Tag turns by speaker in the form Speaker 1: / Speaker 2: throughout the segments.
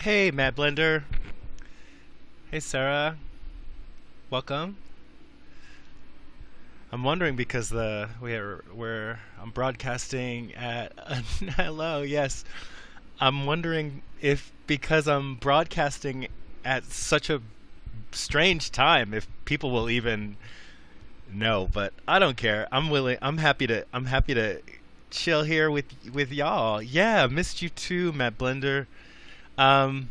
Speaker 1: Hey, Mad Blender. Hey, Sarah. Welcome. I'm wondering because where I'm broadcasting at hello, yes. I'm wondering if because I'm broadcasting at such a strange time if people will even know, but I don't care. I'm happy to chill here with y'all. Yeah, missed you too, Mad Blender. Um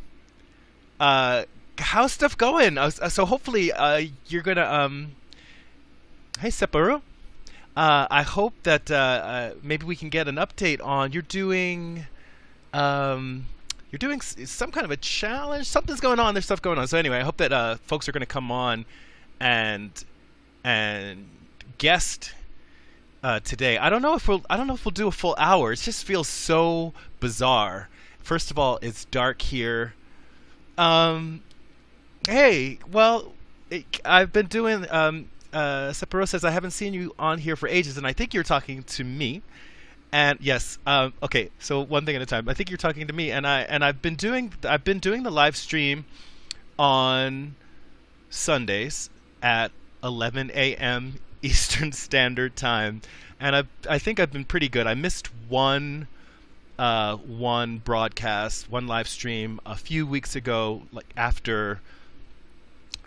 Speaker 1: uh how's stuff going? So hopefully you're gonna hey Sepuru. I hope that maybe we can get an update on um you're doing some kind of a challenge. Something's going on. There's stuff going on. So anyway, I hope that folks are gonna come on and and guest today. I don't know if we'll do a full hour. It just feels so bizarre. First of all, it's dark here. Um, Hey, well, I've been doing. Sapporo says I haven't seen you on here for ages, and I think you're talking to me. And yes, okay. So one thing at a time. I think you're talking to me, and I've been doing the live stream on Sundays at 11 a.m. Eastern Standard Time, and I think I've been pretty good. I missed one broadcast, one live stream a few weeks ago, like after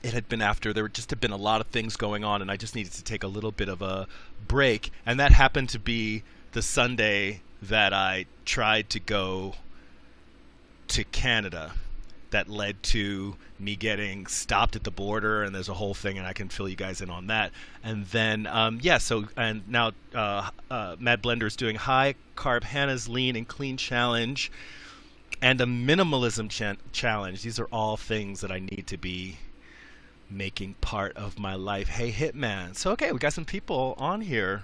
Speaker 1: it had been after there just had been a lot of things going on, and I just needed to take a little bit of a break, and that happened to be the Sunday that I tried to go to Canada. That led to me getting stopped at the border, and there's a whole thing, and I can fill you guys in on that. And then, yeah, so, and now Mad Blender is doing high carb Hannah's lean and clean challenge and a minimalism challenge. These are all things that I need to be making part of my life. Hey, Hitman. So, okay, we got some people on here.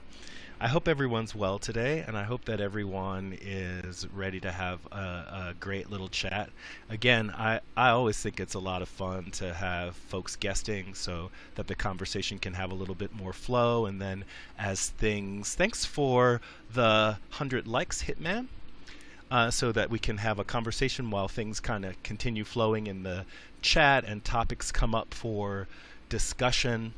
Speaker 1: I hope everyone's well today, and I hope that everyone is ready to have a great little chat. Again, I always think it's a lot of fun to have folks guesting so that the conversation can have a little bit more flow. And then as things, thanks for the 100 likes, Hitman, so that we can have a conversation while things kind of continue flowing in the chat and topics come up for discussion.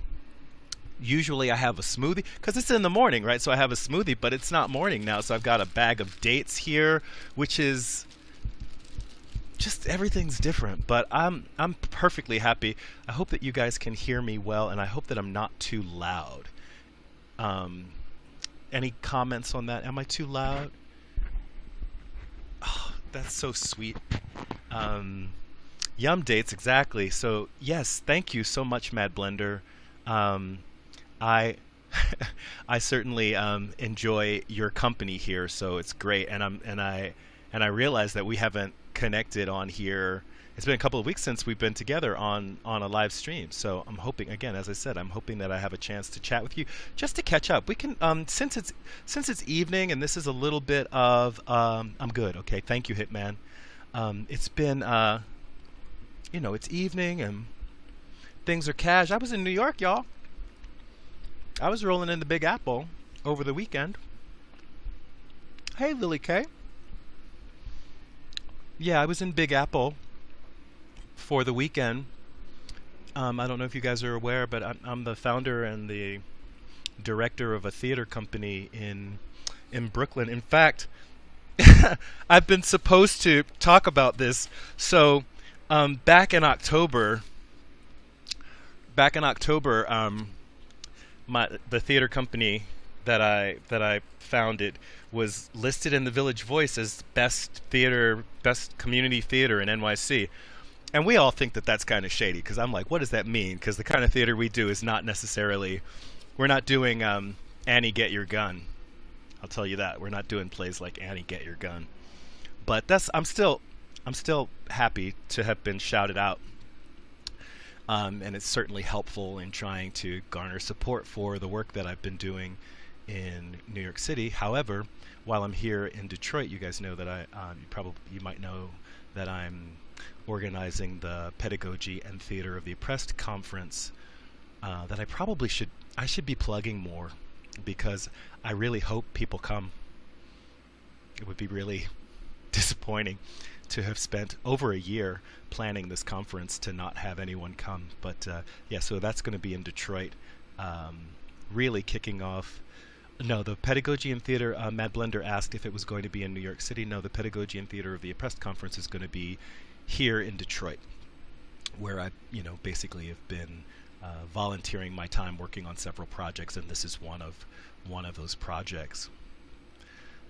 Speaker 1: Usually I have a smoothie because it's in the morning, right? So I have a smoothie, but it's not morning now. So I've got a bag of dates here, which is just everything's different. But I'm perfectly happy. I hope that you guys can hear me well, and I hope that I'm not too loud. Um, any comments on that? Am I too loud? Oh, that's so sweet. Um, Yum dates, exactly. So yes, thank you so much, Mad Blender. Um, I I certainly enjoy your company here, so it's great. And I realize that we haven't connected on here. It's been a couple of weeks since we've been together on a live stream. So I'm hoping, again, as I said, I'm hoping that I have a chance to chat with you, just to catch up. We can since it's evening and this is a little bit of I'm good. Okay, thank you, Hitman. It's been it's evening and things are cash. I was in New York, y'all. I was rolling in the Big Apple over the weekend. Hey, Lily K. Yeah, I was in Big Apple for the weekend. I don't know if you guys are aware, but I'm the founder and the director of a theater company in Brooklyn. In fact, I've been supposed to talk about this. So, back in October, the theater company that I founded was listed in the Village Voice as best community theater in NYC. And we all think that that's kind of shady because I'm like, what does that mean? Because the kind of theater we do is not necessarily, we're not doing Annie Get Your Gun. I'll tell you that. We're not doing plays like Annie Get Your Gun. But I'm still happy to have been shouted out. And it's certainly helpful in trying to garner support for the work that I've been doing in New York City. However, while I'm here in Detroit, you guys know that you might know that I'm organizing the Pedagogy and Theater of the Oppressed conference. That I should be plugging more because I really hope people come. It would be really disappointing to have spent over a year planning this conference to not have anyone come. But yeah, so that's going to be in Detroit, really kicking off. No, the Pedagogy and Theater, Mad Blender asked if it was going to be in New York City. No, the Pedagogy and Theater of the Oppressed conference is going to be here in Detroit, where I, basically have been volunteering my time working on several projects, and this is one of those projects.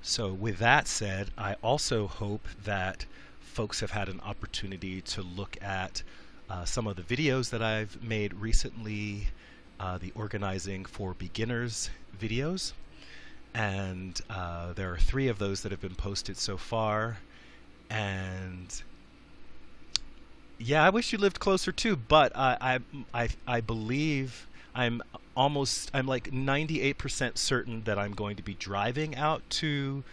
Speaker 1: So with that said, I also hope that folks have had an opportunity to look at some of the videos that I've made recently, the Organizing for Beginners videos, and there are 3 of those that have been posted so far. And yeah, I wish you lived closer too, but I believe I'm like 98% certain that I'm going to be driving out to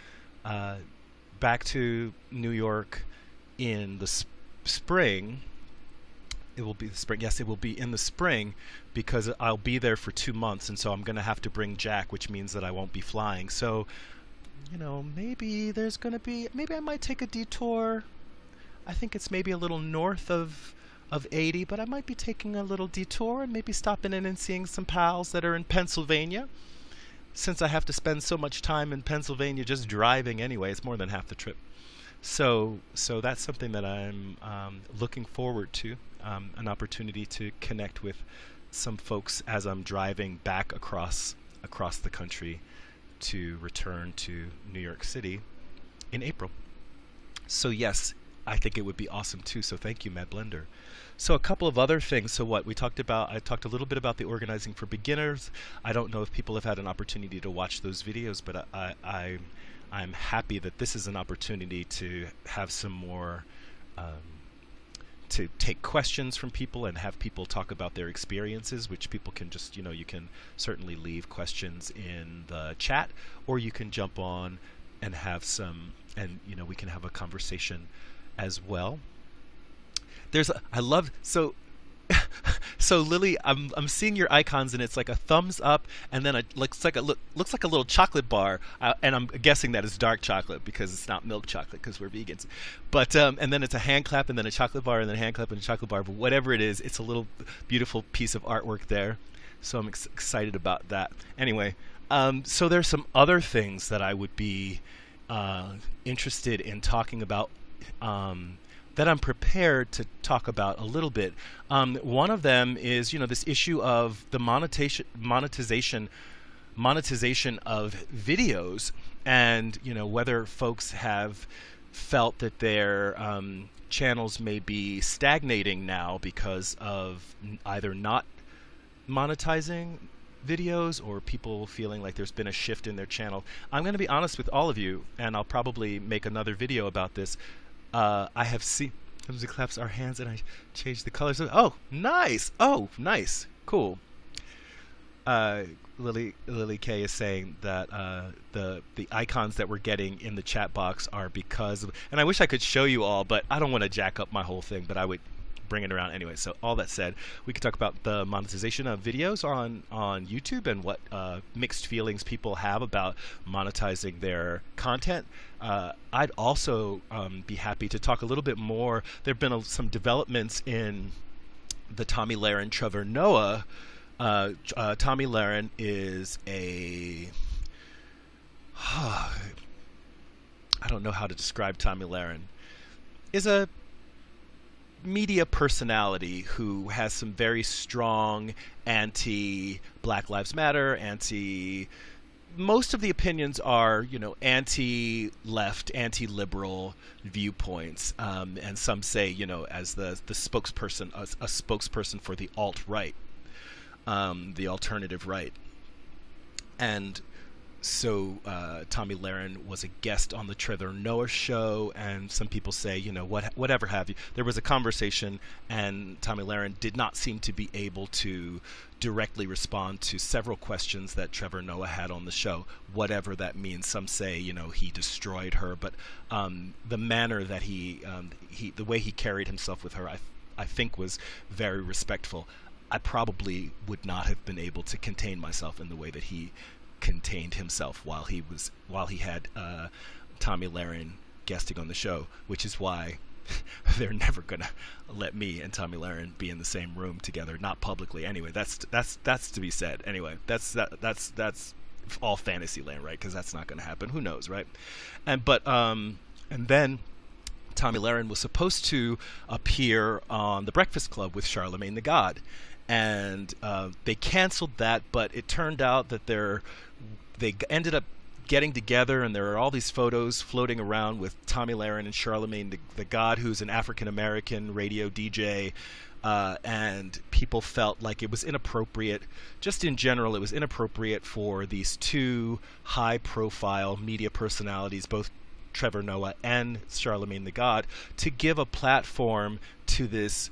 Speaker 1: back to New York in the spring. It will be the spring. Yes, it will be in the spring, because I'll be there for 2 months, and so I'm going to have to bring Jack, which means that I won't be flying. So, maybe maybe I might take a detour. I think it's maybe a little north of 80, but I might be taking a little detour and maybe stopping in and seeing some pals that are in Pennsylvania. Since I have to spend so much time in Pennsylvania just driving anyway, it's more than half the trip. So that's something that I'm looking forward to, an opportunity to connect with some folks as I'm driving back across the country to return to New York City in April. So yes, I think it would be awesome too. So thank you, Mad Blender. So a couple of other things. So what we talked about, I talked a little bit about the Organizing for Beginners. I don't know if people have had an opportunity to watch those videos, but I'm happy that this is an opportunity to have some more, to take questions from people and have people talk about their experiences, which people can just, you can certainly leave questions in the chat, or you can jump on and have some, and we can have a conversation as well. So Lily, I'm seeing your icons, and it's like a thumbs up, and then it looks like a little chocolate bar, and I'm guessing that is dark chocolate because it's not milk chocolate because we're vegans. But and then it's a hand clap, and then a chocolate bar, and then a hand clap and a chocolate bar. But whatever it is, it's a little beautiful piece of artwork there. So I'm excited about that. Anyway, so there's some other things that I would be interested in talking about. That I'm prepared to talk about a little bit. One of them is, this issue of the monetization of videos, and whether folks have felt that their channels may be stagnating now because of either not monetizing videos or people feeling like there's been a shift in their channel. I'm going to be honest with all of you, and I'll probably make another video about this. I have seen thumbs and claps our hands, and I changed the colors. Oh, nice! Oh, nice! Cool. Lily K is saying that the icons that we're getting in the chat box are because of, and I wish I could show you all, but I don't want to jack up my whole thing, but I would bring it around anyway. So all that said, we could talk about the monetization of videos on YouTube and what mixed feelings people have about monetizing their content. I'd also be happy to talk a little bit more. There have been some developments in the Tomi Lahren Trevor Noah. Tomi Lahren is a I don't know how to describe Tomi Lahren. Is a media personality who has some very strong anti-Black Lives Matter, most of the opinions are, anti-left, anti-liberal viewpoints, and some say, as the spokesperson, a spokesperson for the alt-right, the alternative right. And so Tomi Lahren was a guest on the Trevor Noah show, and some people say, whatever have you. There was a conversation, and Tomi Lahren did not seem to be able to directly respond to several questions that Trevor Noah had on the show, whatever that means. Some say, he destroyed her, but the manner that the way he carried himself with her, I think was very respectful. I probably would not have been able to contain myself in the way that he contained himself while he had Tomi Lahren guesting on the show, which is why they're never gonna let me and Tommy Lahren be in the same room together, not publicly. Anyway, that's to be said. Anyway, that's all fantasy land, right? Because that's not gonna happen. Who knows, right? And then Tommy Lahren was supposed to appear on The Breakfast Club with Charlemagne the God, and they canceled that. But it turned out that they ended up getting together, and there are all these photos floating around with Tommy Lahren and Charlemagne the God, who's an African-American radio DJ, and people felt like it was inappropriate. Just in general, it was inappropriate for these two high-profile media personalities, both Trevor Noah and Charlemagne the God, to give a platform to this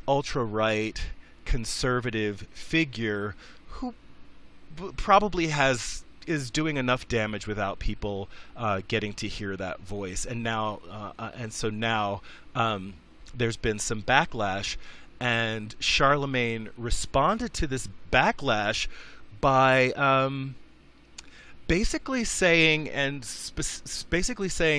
Speaker 1: ultra-right conservative figure who probably is doing enough damage without people getting to hear that voice. And so now there's been some backlash, and Charlemagne responded to this backlash by basically saying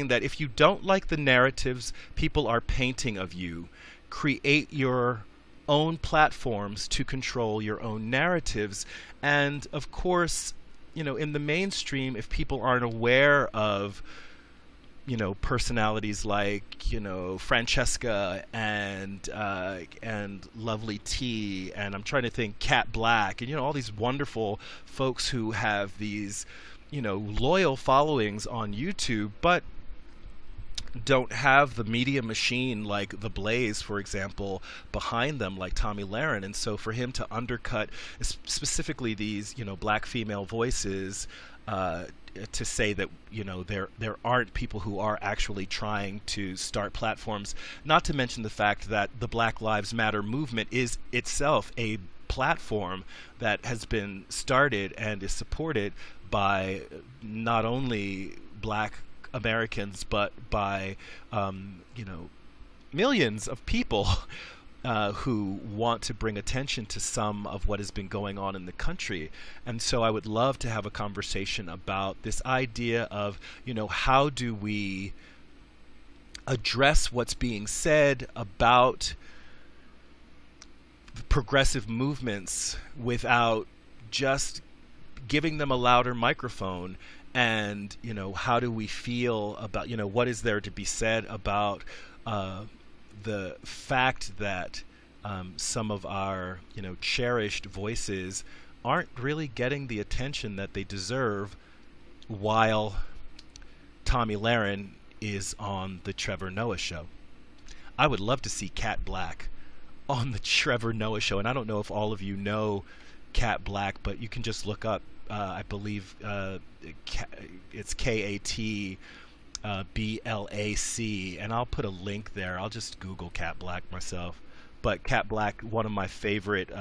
Speaker 1: that if you don't like the narratives people are painting of you, create your own platforms to control your own narratives. And of course, in the mainstream, if people aren't aware of, personalities like, Francesca and Lovely T, and I'm trying to think, Cat Black, and, all these wonderful folks who have these, loyal followings on YouTube, but don't have the media machine like The Blaze, for example, behind them, like Tommy Lahren. And so for him to undercut specifically these, black female voices, to say that, there aren't people who are actually trying to start platforms, not to mention the fact that the Black Lives Matter movement is itself a platform that has been started and is supported by not only black Americans, but by millions of people who want to bring attention to some of what has been going on in the country. And so I would love to have a conversation about this idea of, how do we address what's being said about progressive movements without just giving them a louder microphone. And, how do we feel about, what is there to be said about the fact that some of our, cherished voices aren't really getting the attention that they deserve while Tommy Lahren is on the Trevor Noah show. I would love to see Cat Black on the Trevor Noah show. And I don't know if all of you know Cat Black, but you can just look up, I believe it's K-A-T B-L-A-C, and I'll put a link there. I'll just Google Cat Black myself. But Cat Black, one of my favorite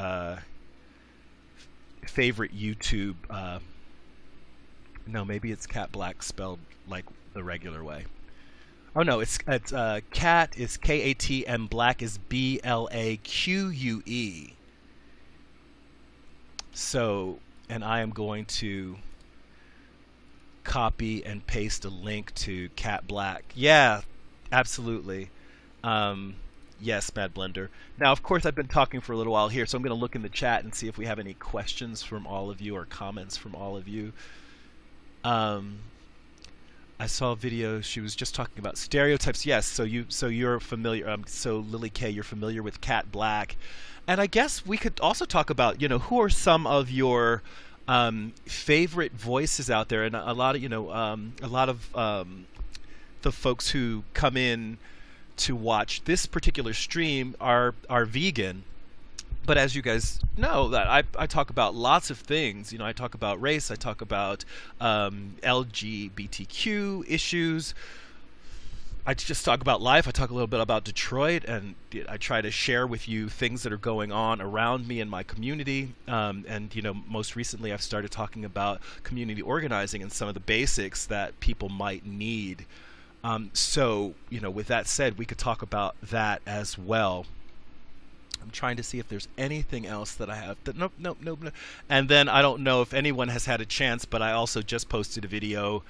Speaker 1: YouTube, no, maybe it's Cat Black spelled like the regular way. Oh no, it's Cat is K-A-T and Black is B-L-A-Q-U-E. So, and I am going to copy and paste a link to Cat Black. Yeah, absolutely. Yes, Mad Blender. Now, of course, I've been talking for a little while here, so I'm going to look in the chat and see if we have any questions from all of you or comments from all of you. I saw a video. She was just talking about stereotypes. Yes, so you're familiar. So Lily K, you're familiar with Cat Black, and I guess we could also talk about who are some of your favorite voices out there, and a lot of the folks who come in to watch this particular stream are vegan. But as you guys know, that I talk about lots of things. I talk about race. I talk about LGBTQ issues. I just talk about life. I talk a little bit about Detroit, and I try to share with you things that are going on around me in my community. And most recently, I've started talking about community organizing and some of the basics that people might need. So with that said, we could talk about that as well. I'm trying to see if there's anything else that I have. Nope. And then I don't know if anyone has had a chance, but I also just posted a video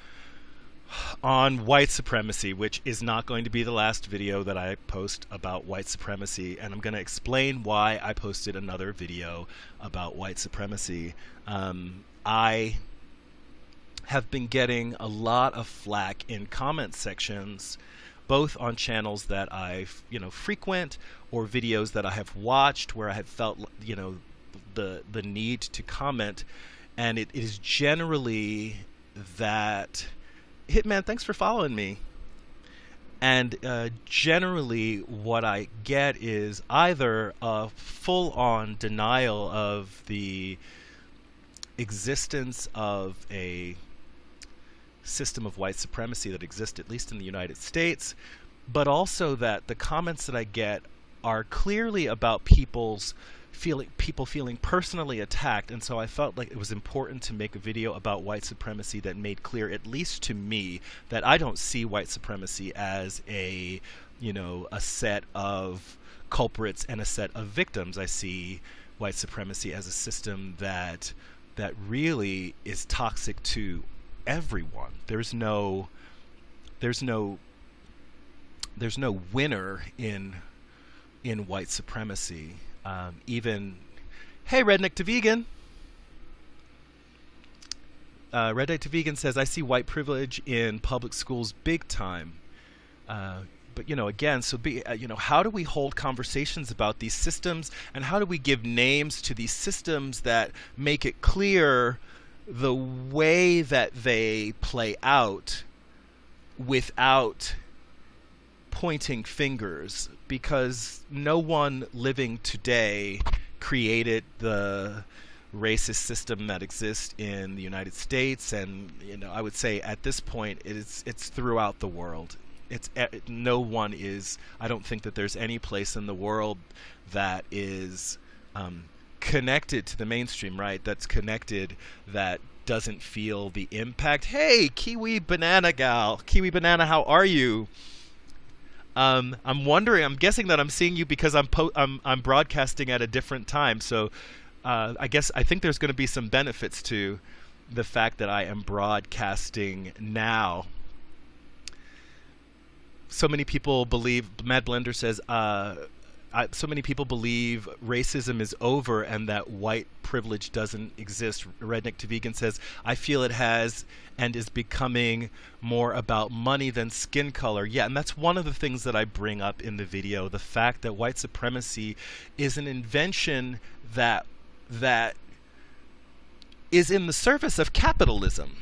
Speaker 1: on white supremacy, which is not going to be the last video that I post about white supremacy, and I'm going to explain why I posted another video about white supremacy. I have been getting a lot of flack in comment sections, both on channels that I frequent or videos that I have watched where I have felt the need to comment, and it is generally that Hitman, thanks for following me. And generally what I get is either a full-on denial of the existence of a system of white supremacy that exists at least in the United States, but also that the comments that I get are clearly about people feeling personally attacked. And so I felt like it was important to make a video about white supremacy that made clear, at least to me, that I don't see white supremacy as a set of culprits and a set of victims. I see white supremacy as a system that really is toxic to everyone. There's no winner in white supremacy. Even, hey, Redneck to Vegan. Redneck to Vegan says, I see white privilege in public schools big time. But again, so how do we hold conversations about these systems, and how do we give names to these systems that make it clear the way that they play out without pointing fingers? Because no one living today created the racist system that exists in the United States, and I would say at this point it's throughout the world. No one is. I don't think that there's any place in the world that is connected to the mainstream, right? That's connected, that doesn't feel the impact. Hey, Kiwi Banana Gal, Kiwi Banana, how are you? I'm wondering. I'm guessing that I'm seeing you because I'm broadcasting at a different time. So I think there's going to be some benefits to the fact that I am broadcasting now. So many people believe. Mad Blender says. So many people believe racism is over and that white privilege doesn't exist. Redneck to Vegan says, I feel it has and is becoming more about money than skin color. Yeah, and that's one of the things that I bring up in the video, the fact that white supremacy is an invention that is in the service of capitalism.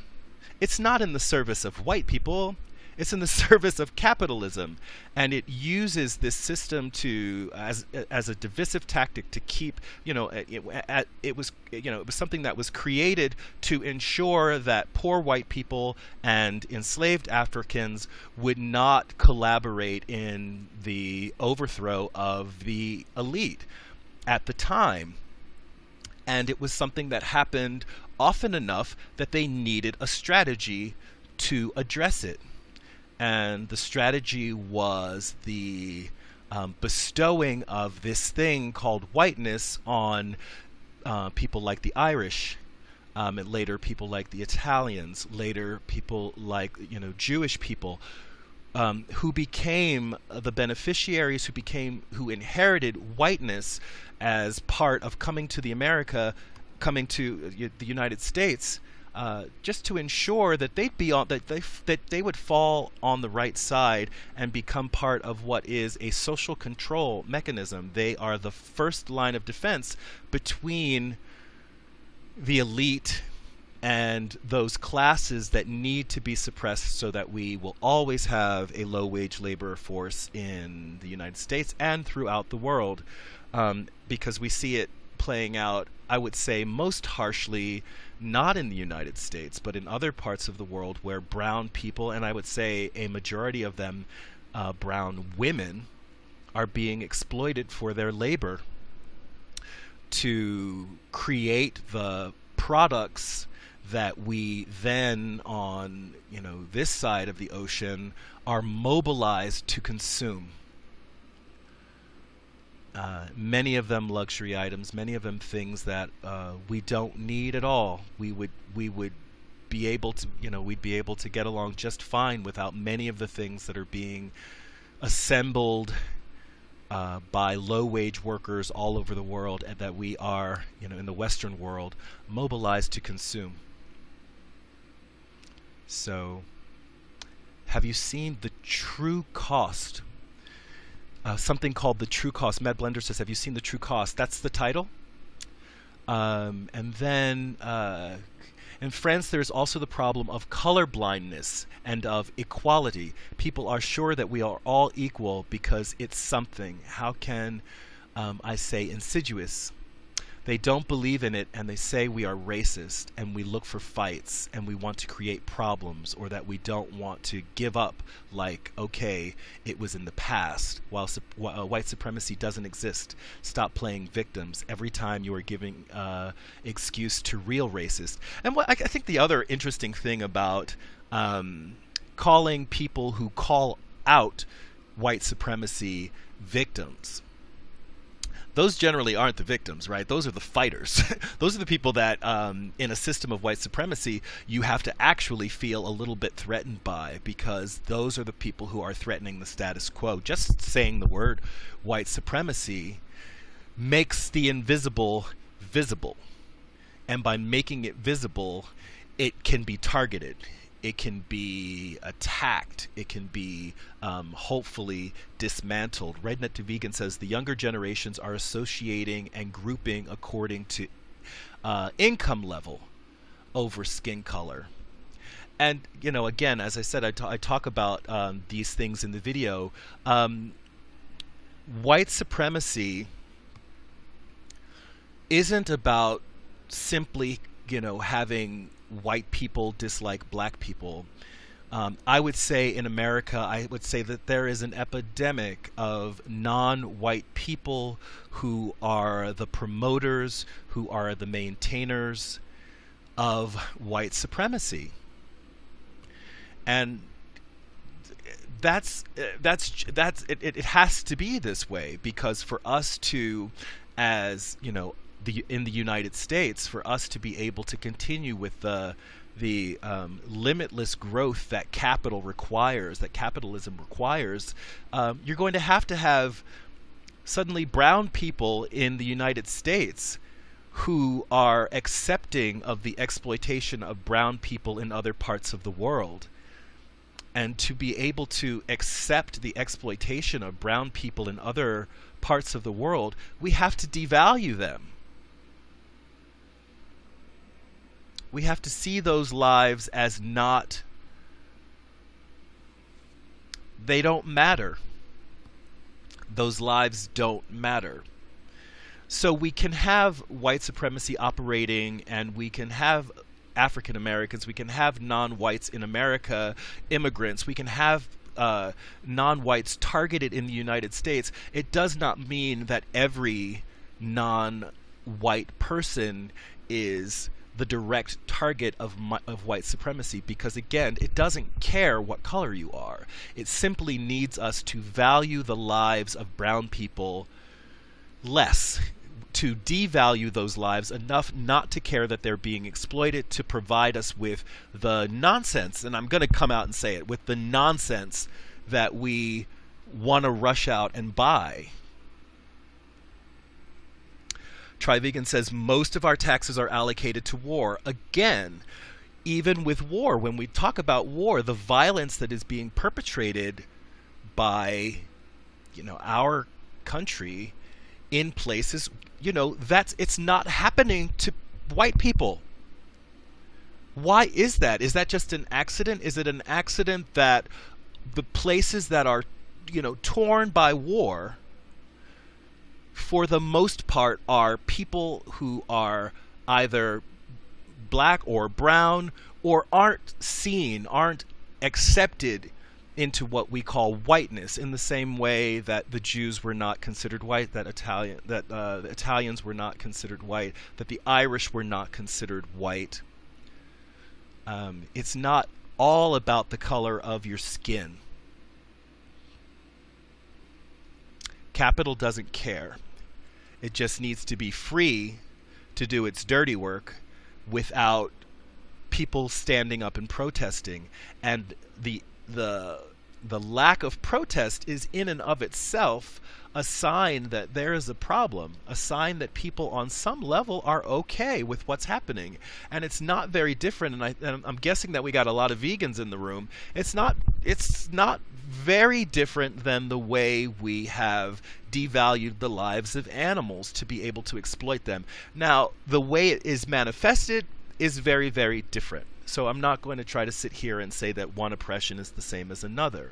Speaker 1: It's not in the service of white people. It's in the service of capitalism, and it uses this system as a divisive tactic to keep. It was something that was created to ensure that poor white people and enslaved Africans would not collaborate in the overthrow of the elite at the time. And it was something that happened often enough that they needed a strategy to address it. And the strategy was the bestowing of this thing called whiteness on people like the Irish, and later people like the Italians, later people like Jewish people, who became the beneficiaries, who inherited whiteness as part of coming to the United States. Just to ensure that they would fall on the right side and become part of what is a social control mechanism. They are the first line of defense between the elite and those classes that need to be suppressed so that we will always have a low-wage labor force in the United States and throughout the world, because we see it playing out, I would say, most harshly not in the United States, but in other parts of the world where brown people, and I would say a majority of them brown women, are being exploited for their labor to create the products that we then on this side of the ocean are mobilized to consume. Many of them luxury items, many of them things that we don't need at all. We would be able to, we'd be able to get along just fine without many of the things that are being assembled by low-wage workers all over the world, and that we are, in the Western world, mobilized to consume. So, have you seen the true cost? Something called The True Cost. Matt Blender says, have you seen The True Cost? That's the title. And then in France, there's also the problem of color blindness and of equality. People are sure that we are all equal because it's something. How can I say insidious? They don't believe in it, and they say we are racist, and we look for fights, and we want to create problems, or that we don't want to give up, like, okay, it was in the past, while white supremacy doesn't exist. Stop playing victims every time you are giving excuse to real racists. And I think the other interesting thing about calling people who call out white supremacy victims, those generally aren't the victims, right? Those are the fighters. Those are the people that, in a system of white supremacy, you have to actually feel a little bit threatened by, because those are the people who are threatening the status quo. Just saying the word white supremacy makes the invisible visible. And by making it visible, it can be targeted. It can be attacked. It can be hopefully dismantled. Rednet to Vegan says the younger generations are associating and grouping according to income level over skin color. And, again, as I said, I talk about these things in the video. White supremacy isn't about simply, having white people dislike black people. I would say in America, I would say that there is an epidemic of non-white people who are the promoters, who are the maintainers of white supremacy. And it has to be this way, because for us to, as in the United States, for us to be able to continue with the limitless growth that capital requires, that capitalism requires, you're going to have suddenly brown people in the United States who are accepting of the exploitation of brown people in other parts of the world. And to be able to accept the exploitation of brown people in other parts of the world, we have to devalue them. We have to see those lives as not, they don't matter. Those lives don't matter. So we can have white supremacy operating, and we can have African Americans, we can have non-whites in America, immigrants, we can have non-whites targeted in the United States. It does not mean that every non-white person is the direct target of white supremacy, because again, it doesn't care what color you are. It simply needs us to value the lives of brown people less, to devalue those lives enough not to care that they're being exploited, to provide us with the nonsense, and I'm going to come out and say it, with the nonsense that we want to rush out and buy. Trivegan says most of our taxes are allocated to war. Again, even with war, when we talk about war, the violence that is being perpetrated by, our country in places, it's not happening to white people. Why is that? Is that just an accident? Is it an accident that the places that are, torn by war, for the most part, are people who are either black or brown, or aren't accepted into what we call whiteness, in the same way that the Jews were not considered white, that the Italians were not considered white, that the Irish were not considered white. It's not all about the color of your skin. Capital doesn't care. It just needs to be free to do its dirty work without people standing up and protesting, and the the lack of protest is in and of itself a sign that there is a problem, a sign that people on some level are okay with what's happening. And it's not very different, and I'm guessing that we got a lot of vegans in the room. It's not very different than the way we have devalued the lives of animals to be able to exploit them. Now, the way it is manifested is very, very different. So I'm not going to try to sit here and say that one oppression is the same as another.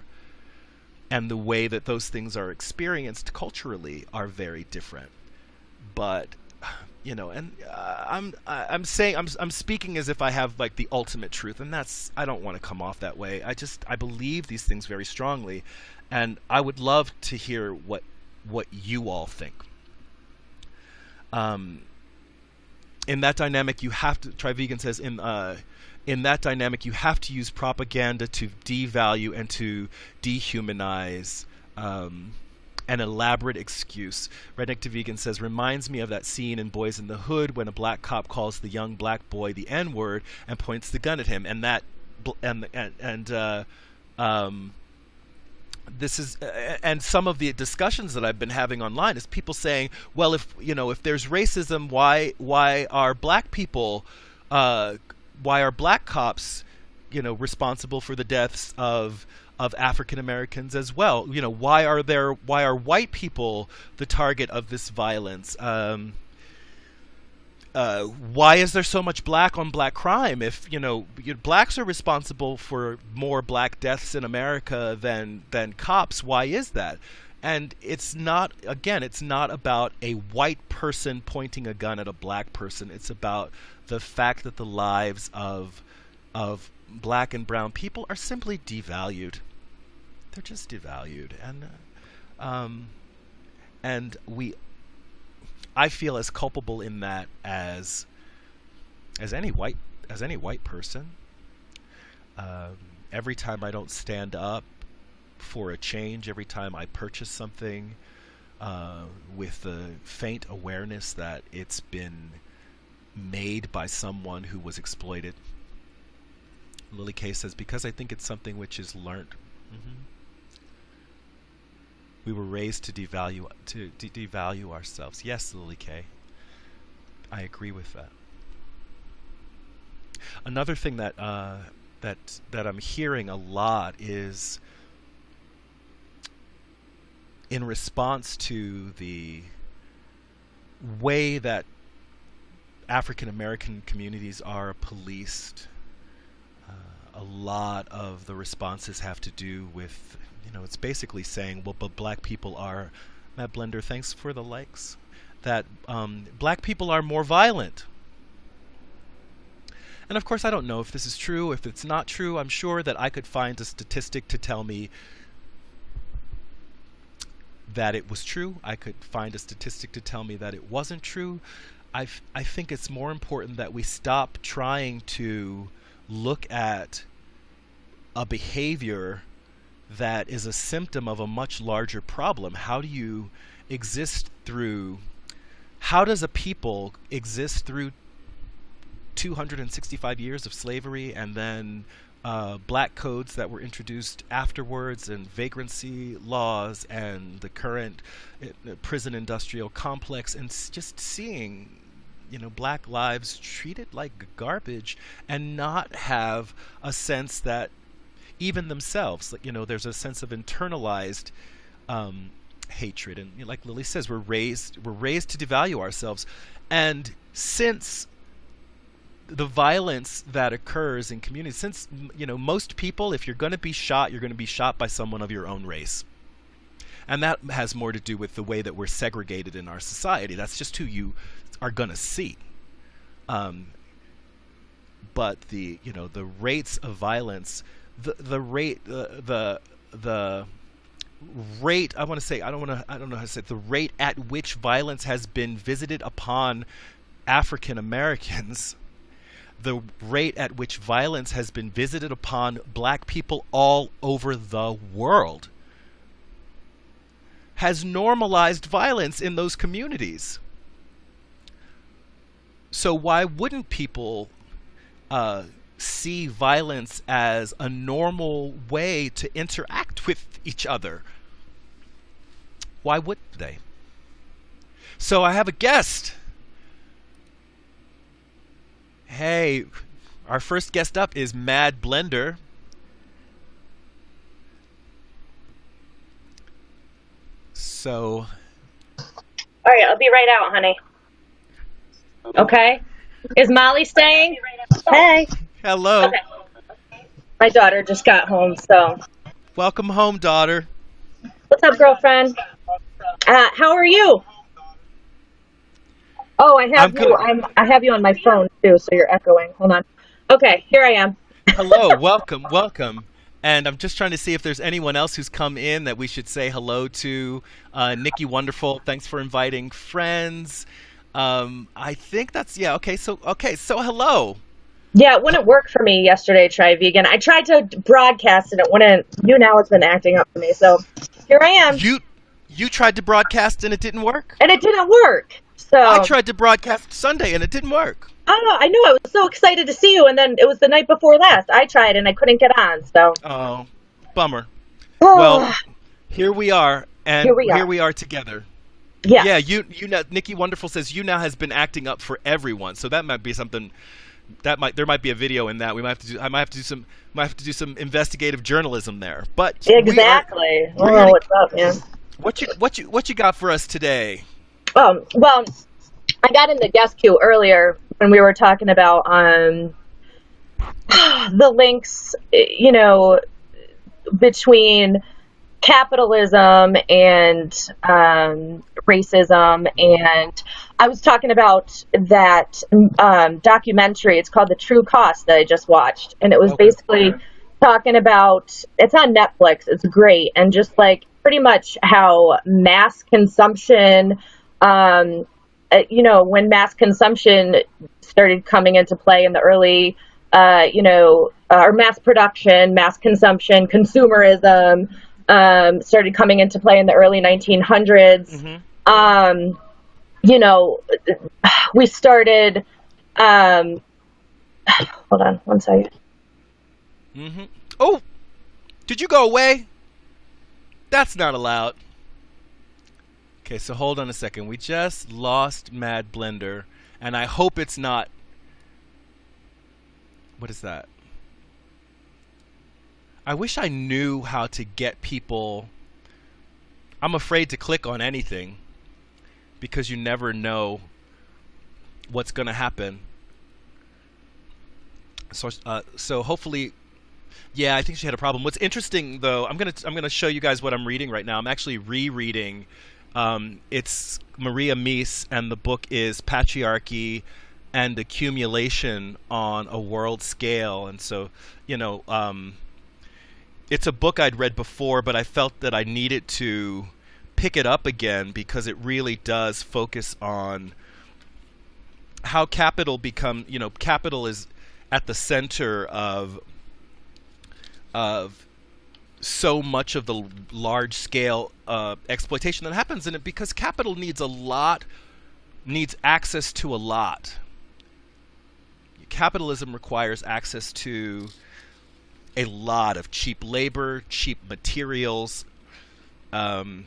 Speaker 1: And the way that those things are experienced culturally are very different. But and I'm saying I'm speaking as if I have like the ultimate truth, and I don't want to come off that way. I believe these things very strongly, and I would love to hear what you all think. In that dynamic, you have to. Trivegan says in that dynamic, you have to use propaganda to devalue and to dehumanize an elaborate excuse. Redneck to Vegan says, reminds me of that scene in Boys in the Hood when a black cop calls the young black boy the N-word and points the gun at him. And that this is and some of the discussions that I've been having online is people saying, well, if there's racism, why are black people why are black cops responsible for the deaths of African Americans as well? Why are white people the target of this violence? Why is there so much black on black crime? If blacks are responsible for more black deaths in America than cops, why is that? And it's not about a white person pointing a gun at a black person. It's about the fact that the lives of black and brown people are simply devalued. They're just devalued, and I feel as culpable in that as any white person. Every time I don't stand up for a change, every time I purchase something with the faint awareness that it's been made by someone who was exploited. Lily K says, because I think it's something which is learned. We were raised to devalue ourselves. Yes, Lily K. I agree with that. Another thing that I'm hearing a lot is in response to the way that African American communities are policed. A lot of the responses have to do with, it's basically saying, well, but black people are, Matt Blender, thanks for the likes, that black people are more violent. And of course, I don't know if this is true, if it's not true. I'm sure that I could find a statistic to tell me that it was true. I could find a statistic to tell me that it wasn't true. I think it's more important that we stop trying to look at a behavior that is a symptom of a much larger problem. How does a people exist through 265 years of slavery and then black codes that were introduced afterwards, and vagrancy laws, and the current prison industrial complex, and just seeing black lives treated like garbage, and not have a sense that even themselves, there's a sense of internalized hatred. And like Lily says, we're raised to devalue ourselves. And since the violence that occurs in communities, since most people, if you're going to be shot, you're going to be shot by someone of your own race. And that has more to do with the way that we're segregated in our society. That's just who you are going to see. But the rates of violence, the rate I want to say, I don't know how to say it, the rate at which violence has been visited upon African Americans, the rate at which violence has been visited upon black people all over the world, has normalized violence in those communities. So why wouldn't people see violence as a normal way to interact with each other. Why wouldn't they? So I have a guest. Hey, our first guest up is Mad Blender. So,
Speaker 2: All right, I'll be right out, honey. Okay. Is Molly staying? Hey.
Speaker 1: hello.
Speaker 2: Okay. My daughter just got home, so.
Speaker 1: Welcome home, daughter.
Speaker 2: What's up, girlfriend? How are you? Oh, I
Speaker 1: I'm
Speaker 2: have
Speaker 1: good.
Speaker 2: you. I have you on my phone too, so you're echoing. Hold on. Okay, here I am.
Speaker 1: Hello, welcome, welcome. And I'm just trying to see if there's anyone else who's come in that we should say hello to. Nikki Wonderful, thanks for inviting friends. I think that's yeah. So hello.
Speaker 2: Yeah, it wouldn't work for me yesterday. Try vegan. I tried to broadcast and it wouldn't. YouNow has been acting up for me, so here I am.
Speaker 1: You tried to broadcast and it didn't work.
Speaker 2: And it didn't work. So
Speaker 1: I tried to broadcast Sunday and it didn't work.
Speaker 2: Oh, I know. I was so excited to see you, and then it was the night before last. I tried, and I couldn't get on. So.
Speaker 1: Oh, bummer. Well, here we are, and here we are together.
Speaker 2: Yeah.
Speaker 1: Yeah. You know, Nikki Wonderful says YouNow has been acting up for everyone, so that might be something. There might be a video in that. I might have to do some investigative journalism there. But
Speaker 2: exactly. What's up, man?
Speaker 1: What you got for us today?
Speaker 2: Well, I got in the guest queue earlier when we were talking about the links, between capitalism and racism, and I was talking about that documentary. It's called The True Cost that I just watched, and it was basically talking about, it's on Netflix, it's great, and just like pretty much how mass consumption, when mass consumption started coming into play in the early, or mass production, mass consumption, consumerism, started coming into play in the early 1900s. Mm-hmm. We started, hold on one second.
Speaker 1: Mm-hmm. Oh, did you go away? That's not allowed. Okay, so hold on a second. We just lost Mad Blender, and I hope it's not. What is that? I wish I knew how to get people. I'm afraid to click on anything because you never know what's going to happen. So hopefully, yeah, I think she had a problem. What's interesting though, I'm gonna show you guys what I'm reading right now. I'm actually rereading. It's Maria Mies, and the book is Patriarchy and Accumulation on a World Scale. And so, it's a book I'd read before, but I felt that I needed to pick it up again because it really does focus on how capital capital is at the center of so much of the large scale exploitation that happens in it, because capital needs access to a lot. Capitalism requires access to a lot of cheap labor, cheap materials, and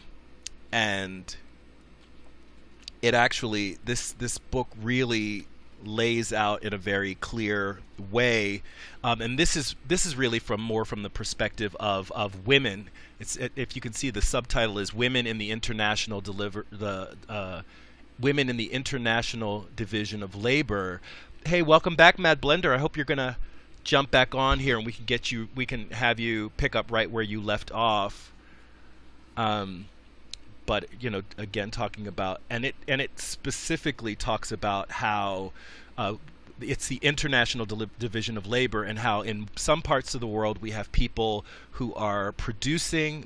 Speaker 1: it actually, this book really lays out in a very clear way, and this is really more from the perspective of women. If you can see, the subtitle is Women in the International Women in the International Division of Labor. Hey, welcome back, Mad Blender. I hope you're gonna jump back on here and we can have you pick up right where you left off. But again, talking about, and it specifically talks about how it's the International Division of Labor, and how in some parts of the world we have people who are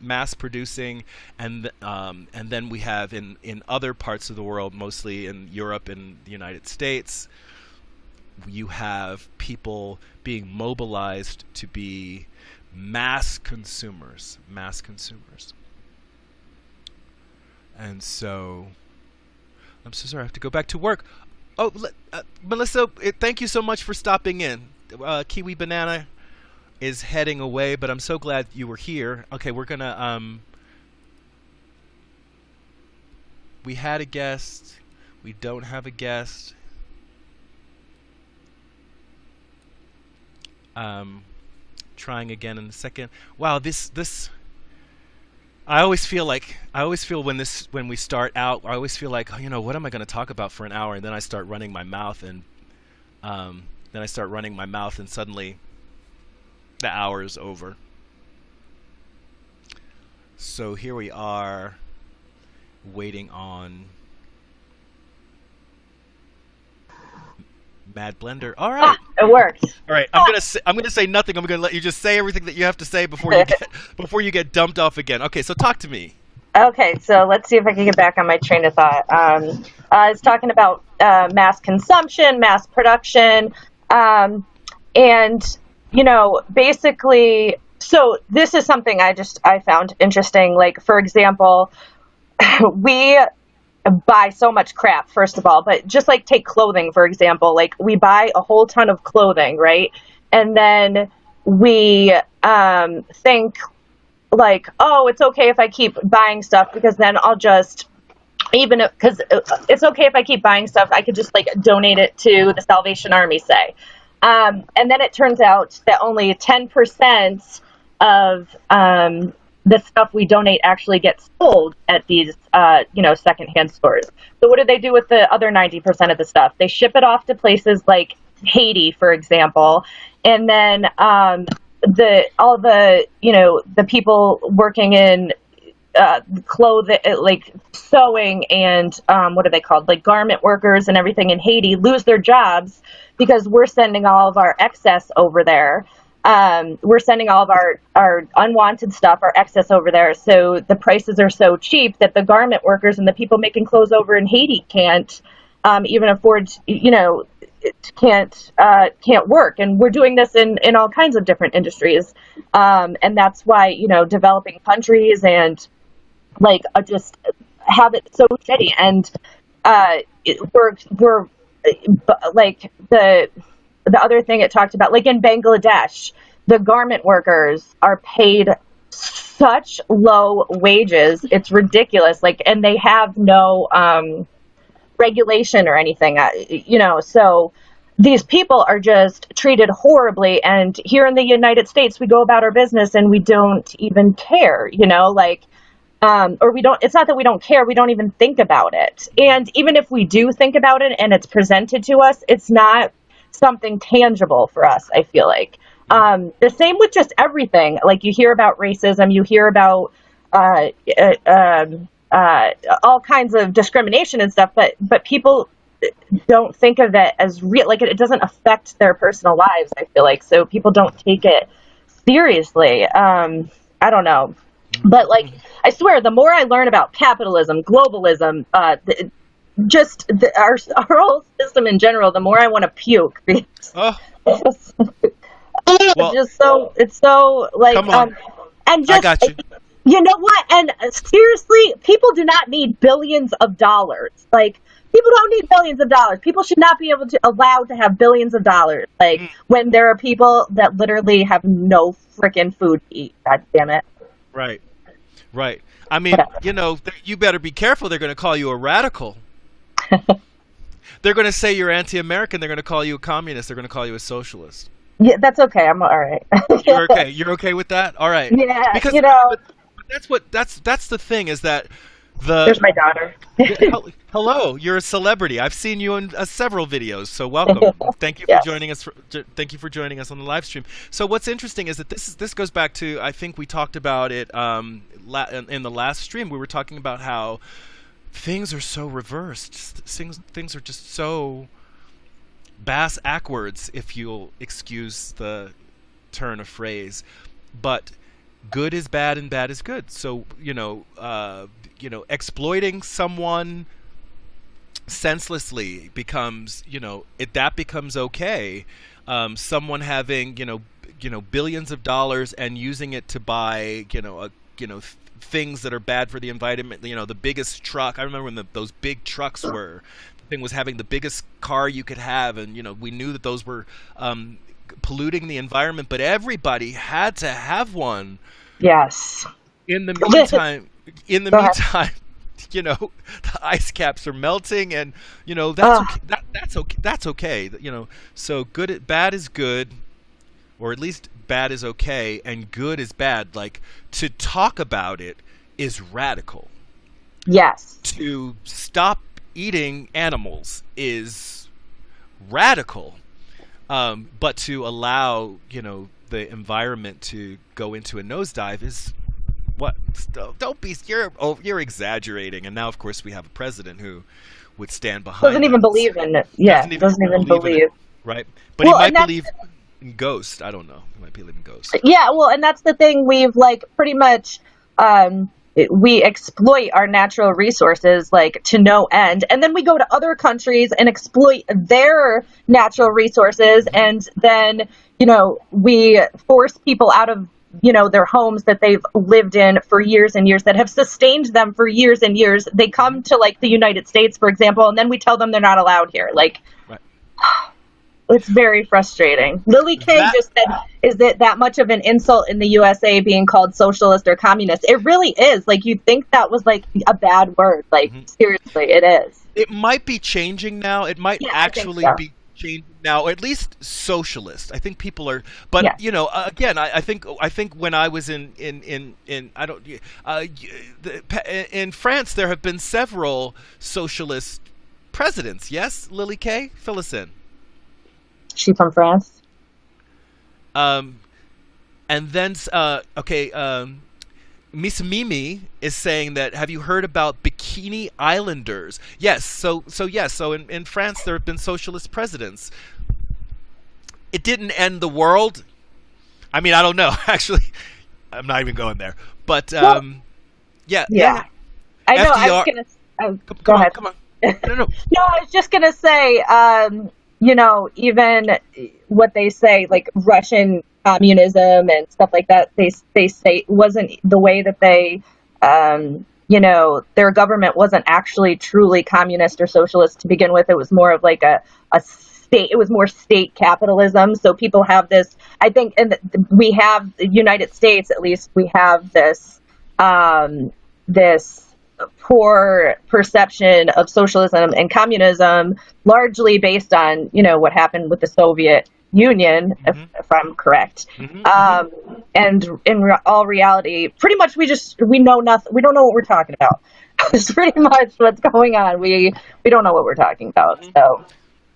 Speaker 1: mass producing, and then we have in other parts of the world, mostly in Europe and the United States, you have people being mobilized to be mass consumers. And so, I'm so sorry, I have to go back to work. Oh, Melissa, thank you so much for stopping in. Kiwi Banana is heading away, but I'm so glad you were here. Okay, we're gonna we had a guest. We don't have a guest. Trying again in a second. Wow, this I always feel when we start out, I always feel like, oh, what am I going to talk about for an hour? And then I start running my mouth, and suddenly the hour is over. So here we are, waiting on Mad Blender. All right,
Speaker 2: it works.
Speaker 1: All right, I'm gonna say nothing. I'm gonna let you just say everything that you have to say before you get dumped off again. Okay, so talk to me.
Speaker 2: Okay, so let's see if I can get back on my train of thought. I was talking about mass consumption, mass production, and basically, so this is something I found interesting. Like, for example, we buy so much crap, first of all, but just like take clothing, for example, like we buy a whole ton of clothing, right? And then we think like, oh, it's okay if I keep buying stuff because then I'll just, because it's okay if I keep buying stuff, I could just like donate it to the Salvation Army, say. And then it turns out that only 10% of the stuff we donate actually gets sold at these, secondhand stores. So what do they do with the other 90% of the stuff? They ship it off to places like Haiti, for example, and then the people working in clothing, like sewing and what are they called, like garment workers and everything in Haiti lose their jobs because we're sending all of our excess over there. We're sending all of our unwanted stuff, our excess over there. So the prices are so cheap that the garment workers and the people making clothes over in Haiti can't even afford, can't work. And we're doing this in all kinds of different industries. And that's why, developing countries and just have it so shitty. And we're like the other thing it talked about, like in Bangladesh, the garment workers are paid such low wages. It's ridiculous. And they have no regulation or anything, so these people are just treated horribly. And here in the United States, we go about our business and we don't even care, or we don't, it's not that we don't care, we don't even think about it. And even if we do think about it and it's presented to us, it's not something tangible for us, I feel like. The same with just everything. Like, you hear about racism, you hear about all kinds of discrimination and stuff, but people don't think of it as real. Like, it doesn't affect their personal lives, I feel like. So people don't take it seriously. I don't know. But, I swear, the more I learn about capitalism, globalism, our whole system in general, the more I want to puke.
Speaker 1: Oh.
Speaker 2: It's so
Speaker 1: come on.
Speaker 2: and just,
Speaker 1: I got you.
Speaker 2: You know what? And seriously, people do not need billions of dollars. People don't need billions of dollars. People should not be allowed to have billions of dollars. When there are people that literally have no freaking food to eat. God damn it.
Speaker 1: Right. I mean, you better be careful. They're going to call you a radical. They're going to say you're anti-American. They're going to call you a communist. They're going to call you a socialist.
Speaker 2: Yeah, that's okay. I'm all right.
Speaker 1: You're okay. You're okay with that? All right.
Speaker 2: Yeah,
Speaker 1: because that's the thing, is that
Speaker 2: there's my daughter.
Speaker 1: Hello, you're a celebrity. I've seen you in several videos, so welcome. Thank you for joining us. Thank you for joining us on the live stream. So what's interesting is that this goes back to, I think we talked about it in the last stream. We were talking about how things are so reversed. Things are just so bass-ackwards, if you'll excuse the turn of phrase. But good is bad and bad is good. So exploiting someone senselessly becomes that becomes okay. Someone having billions of dollars and using it to buy things that are bad for the environment. The biggest truck. I remember when those big trucks were thing was having the biggest car you could have, and we knew that those were polluting the environment, but everybody had to have one.
Speaker 2: Yes.
Speaker 1: In the meantime, in the
Speaker 2: Go ahead.
Speaker 1: meantime, the ice caps are melting, and that's
Speaker 2: Ugh.
Speaker 1: okay. That's okay. That's okay. So bad is good, or at least bad is okay, and good is bad. Like, to talk about it is radical.
Speaker 2: Yes.
Speaker 1: To stop eating animals is radical. But to allow the environment to go into a nosedive is what? Don't be, you're exaggerating. And now, of course, we have a president who would stand
Speaker 2: Doesn't
Speaker 1: behind
Speaker 2: even
Speaker 1: that.
Speaker 2: believe in it. Yeah. Doesn't even
Speaker 1: Believe in it,
Speaker 2: believe.
Speaker 1: right? But he
Speaker 2: Well,
Speaker 1: might
Speaker 2: and that's
Speaker 1: believe in ghosts. I don't know. He might believe in ghosts.
Speaker 2: Yeah, well, and that's the thing. We've like pretty much we exploit our natural resources like to no end, and then we go to other countries and exploit their natural resources,
Speaker 1: Mm-hmm.
Speaker 2: and then we force people out of their homes that they've lived in for years and years, that have sustained them for years and years. They
Speaker 1: Mm-hmm.
Speaker 2: come to like the United States, for example, and then we tell them they're not allowed here. Like,
Speaker 1: Right.
Speaker 2: it's very frustrating. Lily Kay
Speaker 1: That.
Speaker 2: just said, is it that much of an insult in the USA being called socialist or communist? It really is. Like, you'd think that was like a bad word. Like,
Speaker 1: Mhm.
Speaker 2: seriously, it is.
Speaker 1: It might be changing now. It might
Speaker 2: Yeah, I think
Speaker 1: actually
Speaker 2: so.
Speaker 1: be changing now, at least socialist. I think people are, but
Speaker 2: Yeah.
Speaker 1: again, I think when I was in I don't in France, there have been several socialist presidents. Yes, Lily Kay, fill us in.
Speaker 2: She from France?
Speaker 1: Um, and then okay, Miss Mimi is saying that, have you heard about Bikini Islanders? Yes, so in France there have been socialist presidents. It didn't end the world. I mean, I don't know. Actually, I'm not even going there. But
Speaker 2: Well,
Speaker 1: yeah, no,
Speaker 2: yeah. I know. I was
Speaker 1: FDR.
Speaker 2: gonna. Oh, go
Speaker 1: Come on,
Speaker 2: ahead.
Speaker 1: come on. No, no.
Speaker 2: No, I was just gonna say, even what they say, like Russian communism and stuff like that, they say wasn't the way that they, their government wasn't actually truly communist or socialist to begin with. It was more of like a state. It was more state capitalism. So people have this. I think, and we have the United States, at least, we have this poor perception of socialism and communism, largely based on what happened with the Soviet Union,
Speaker 1: Hmm.
Speaker 2: if I'm correct.
Speaker 1: Hmm. Hmm.
Speaker 2: And in all reality, pretty much we know nothing. We don't know what we're talking about. That's pretty much what's going on. We don't know what we're talking about. So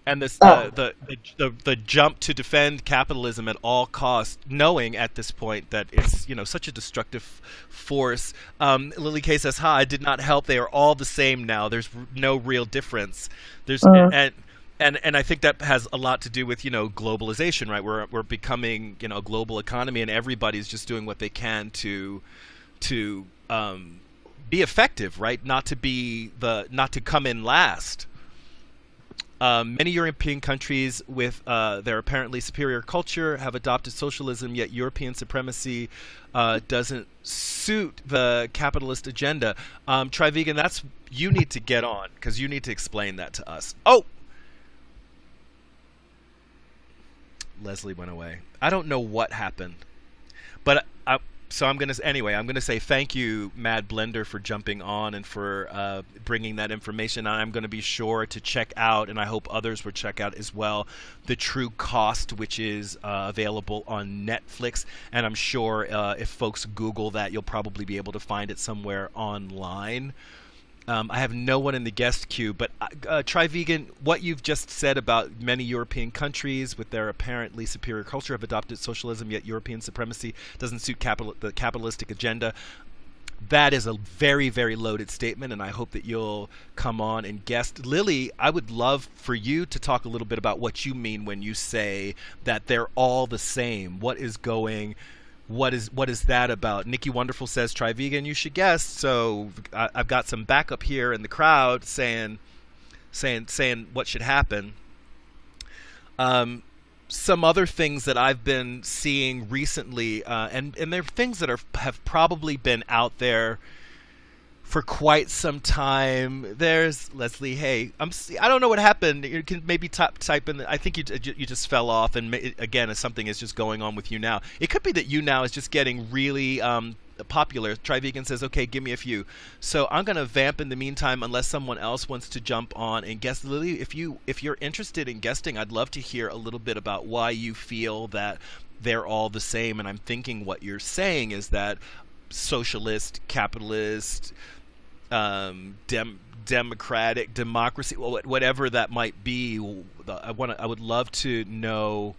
Speaker 1: And this
Speaker 2: uh,
Speaker 1: the jump to defend capitalism at all costs, knowing at this point that it's such a destructive force. Lily Kay says, "Ha, I did not help. They are all the same now. There's no real difference. There's
Speaker 2: mm,
Speaker 1: and I think that has a lot to do with globalization, right? We're becoming a global economy, and everybody's just doing what they can to be effective, right? Not to come in last." Many European countries with their apparently superior culture have adopted socialism, yet European supremacy doesn't suit the capitalist agenda. Trivegan, you need to get on, because you need to explain that to us. Oh, Leslie went away. I don't know what happened, but I'm gonna say thank you, Mad Blender, for jumping on and for bringing that information. And I'm gonna be sure to check out, and I hope others will check out as well, The True Cost, which is available on Netflix. And I'm sure if folks Google that, you'll probably be able to find it somewhere online. I have no one in the guest queue, but Trivegan, what you've just said about many European countries with their apparently superior culture have adopted socialism, yet European supremacy doesn't suit the capitalistic agenda. That is a very, very loaded statement, and I hope that you'll come on and guest. Lily, I would love for you to talk a little bit about what you mean when you say that they're all the same. What is that about? Nikki Wonderful says, "Try vegan, you should guess." So I've got some backup here in the crowd saying what should happen. Some other things that I've been seeing recently, and they're things that have probably been out there for quite some time. There's Leslie. Hey, I don't know what happened. You can maybe type in. I think you just fell off, and again, if something is just going on with you now. It could be that you now is just getting really popular. Try Vegan says, okay, give me a few. So I'm gonna vamp in the meantime, unless someone else wants to jump on and guest. Lily, if you're interested in guesting, I'd love to hear a little bit about why you feel that they're all the same. And I'm thinking what you're saying is that socialist, capitalist, democratic, democracy, whatever that might be. I would love to know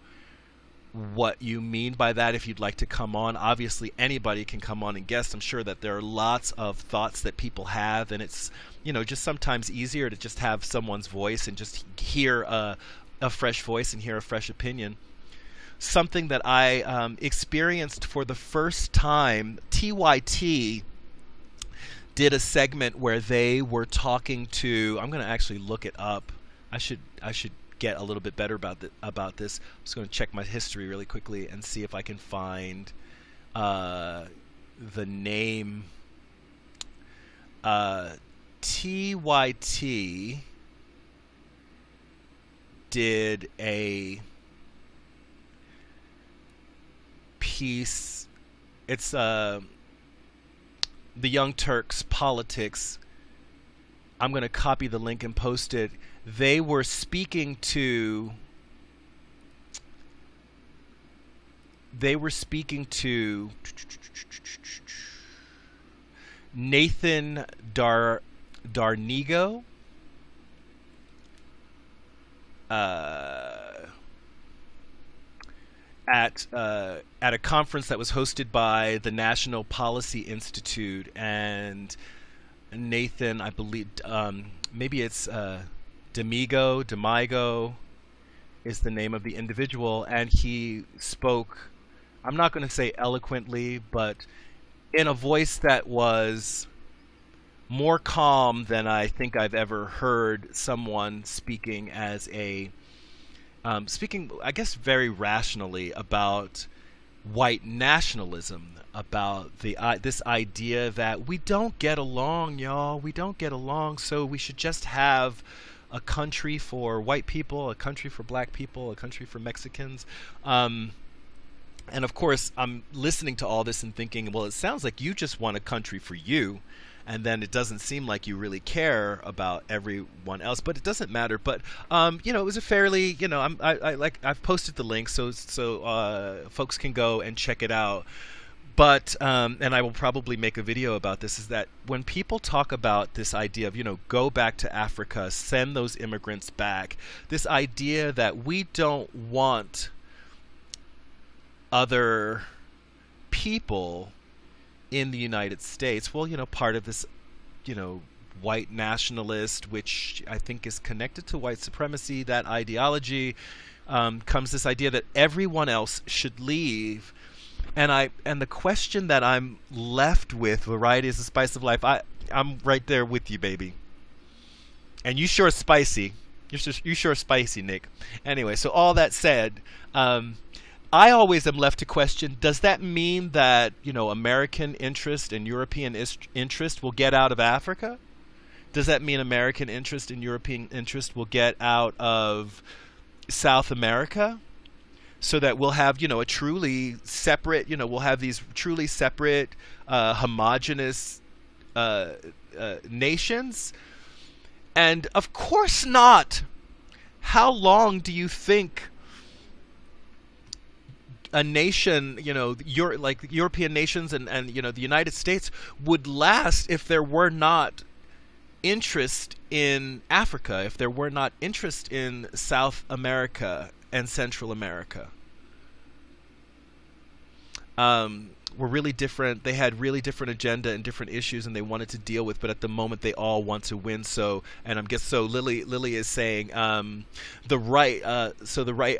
Speaker 1: what you mean by that. If you'd like to come on, obviously anybody can come on and guest. I'm sure that there are lots of thoughts that people have, and it's just sometimes easier to just have someone's voice and just hear a fresh voice and hear a fresh opinion. Something that I experienced for the first time, TYT did a segment where they were talking to. I'm going to actually look it up. I should get a little bit better about this. I'm just going to check my history really quickly and see if I can find the name. TYT did a piece. It's the Young Turks politics. I'm going to copy the link and post it. They were speaking to Nathan Darnigo, at a conference that was hosted by the National Policy Institute, and Nathan, I believe, maybe it's Demigo is the name of the individual, and he spoke, I'm not going to say eloquently, but in a voice that was more calm than I think I've ever heard someone speaking speaking, I guess, very rationally about white nationalism, about this idea that we don't get along, y'all. We don't get along, so we should just have a country for white people, a country for black people, a country for Mexicans. And of course, I'm listening to all this and thinking, well, it sounds like you just want a country for you. And then it doesn't seem like you really care about everyone else, but it doesn't matter. But it was a fairly, I've posted the link so folks can go and check it out. But and I will probably make a video about this. Is that when people talk about this idea of go back to Africa, send those immigrants back, this idea that we don't want other people in the United States. Well, part of this, white nationalist, which I think is connected to white supremacy, that ideology, comes this idea that everyone else should leave. And the question that I'm left with, variety is the spice of life. I'm right there with you, baby. And you sure spicy. You sure spicy, Nick. Anyway, so all that said, I always am left to question, does that mean that, American interest and European interest will get out of Africa? Does that mean American interest and European interest will get out of South America? So that we'll have, a truly separate, we'll have these truly separate, homogenous nations? And of course not. How long do you think a nation, European nations and the United States would last if there were not interest in Africa, if there were not interest in South America and Central America? Were really different. They had really different agenda and different issues, and they wanted to deal with. But at the moment, they all want to win. So, and I'm guess so. Lily is saying the right. So the right.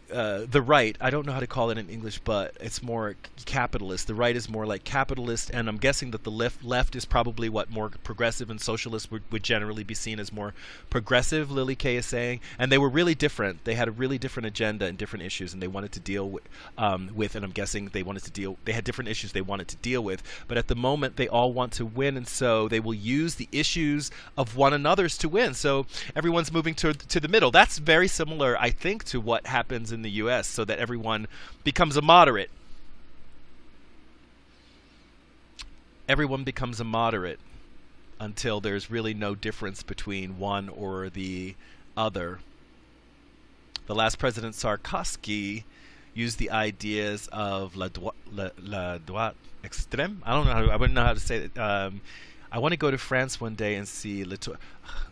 Speaker 1: the right, I don't know how to call it in English, but it's more capitalist. The right is more like capitalist, and I'm guessing that the left is probably what more progressive, and socialists would generally be seen as more progressive, Lily Kay is saying. And they were really different. They had a really different agenda and different issues, and they wanted to deal with, and I'm guessing they had different issues they wanted to deal with. But at the moment, they all want to win, and so they will use the issues of one another's to win. So everyone's moving to the middle. That's very similar, I think, to what happens in the U.S., so that everyone becomes a moderate. Everyone becomes a moderate until there's really no difference between one or the other. The last president, Sarkozy, used the ideas of la droite extrême. I wouldn't know how to say it. I want to go to France one day and see.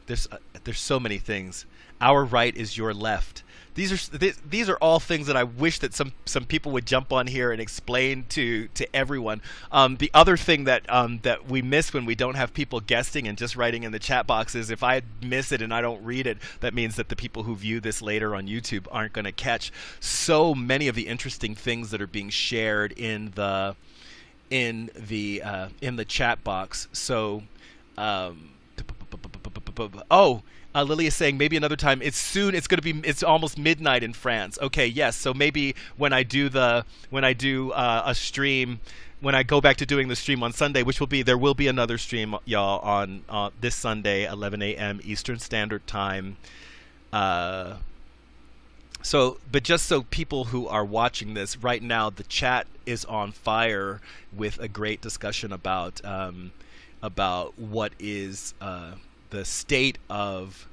Speaker 1: There's so many things. Our right is your left. These are all things that I wish that some people would jump on here and explain to everyone. The other thing that we miss when we don't have people guesting and just writing in the chat box is, if I miss it and I don't read it, that means that the people who view this later on YouTube aren't going to catch so many of the interesting things that are being shared in the chat box. So, Lily is saying maybe another time. It's soon. It's almost midnight in France. Okay, yes. So maybe when I do a stream, when I go back to doing the stream on Sunday, there will be another stream, y'all, on this Sunday, 11 a.m. Eastern Standard Time. But just so people who are watching this right now, the chat is on fire with a great discussion about what is the state of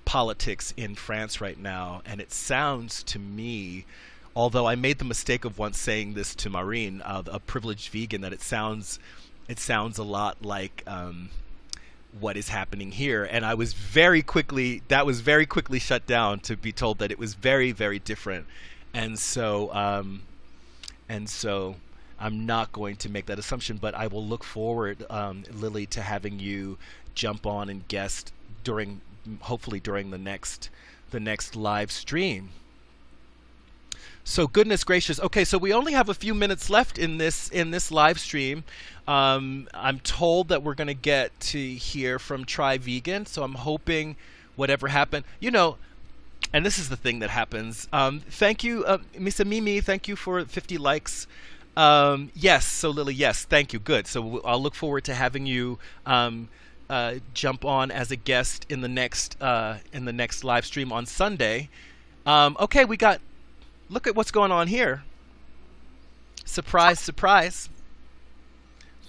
Speaker 1: politics in France right now. And it sounds to me, although I made the mistake of once saying this to Maureen, a privileged vegan, that it sounds a lot like what is happening here. And that was very quickly shut down to be told that it was very, very different. And so I'm not going to make that assumption, but I will look forward, Lily, to having you jump on and guest hopefully during the next live stream. So goodness gracious. Okay, so we only have a few minutes left in this live stream. I'm told that we're going to get to hear from Try Vegan, so I'm hoping whatever happened, and this is the thing that happens. Thank you, Misa Mimi. Thank you for 50 likes. Yes. So Lily, yes. Thank you. Good. So I'll look forward to having you jump on as a guest in the next live stream on Sunday. Okay, look at what's going on here. Surprise, surprise.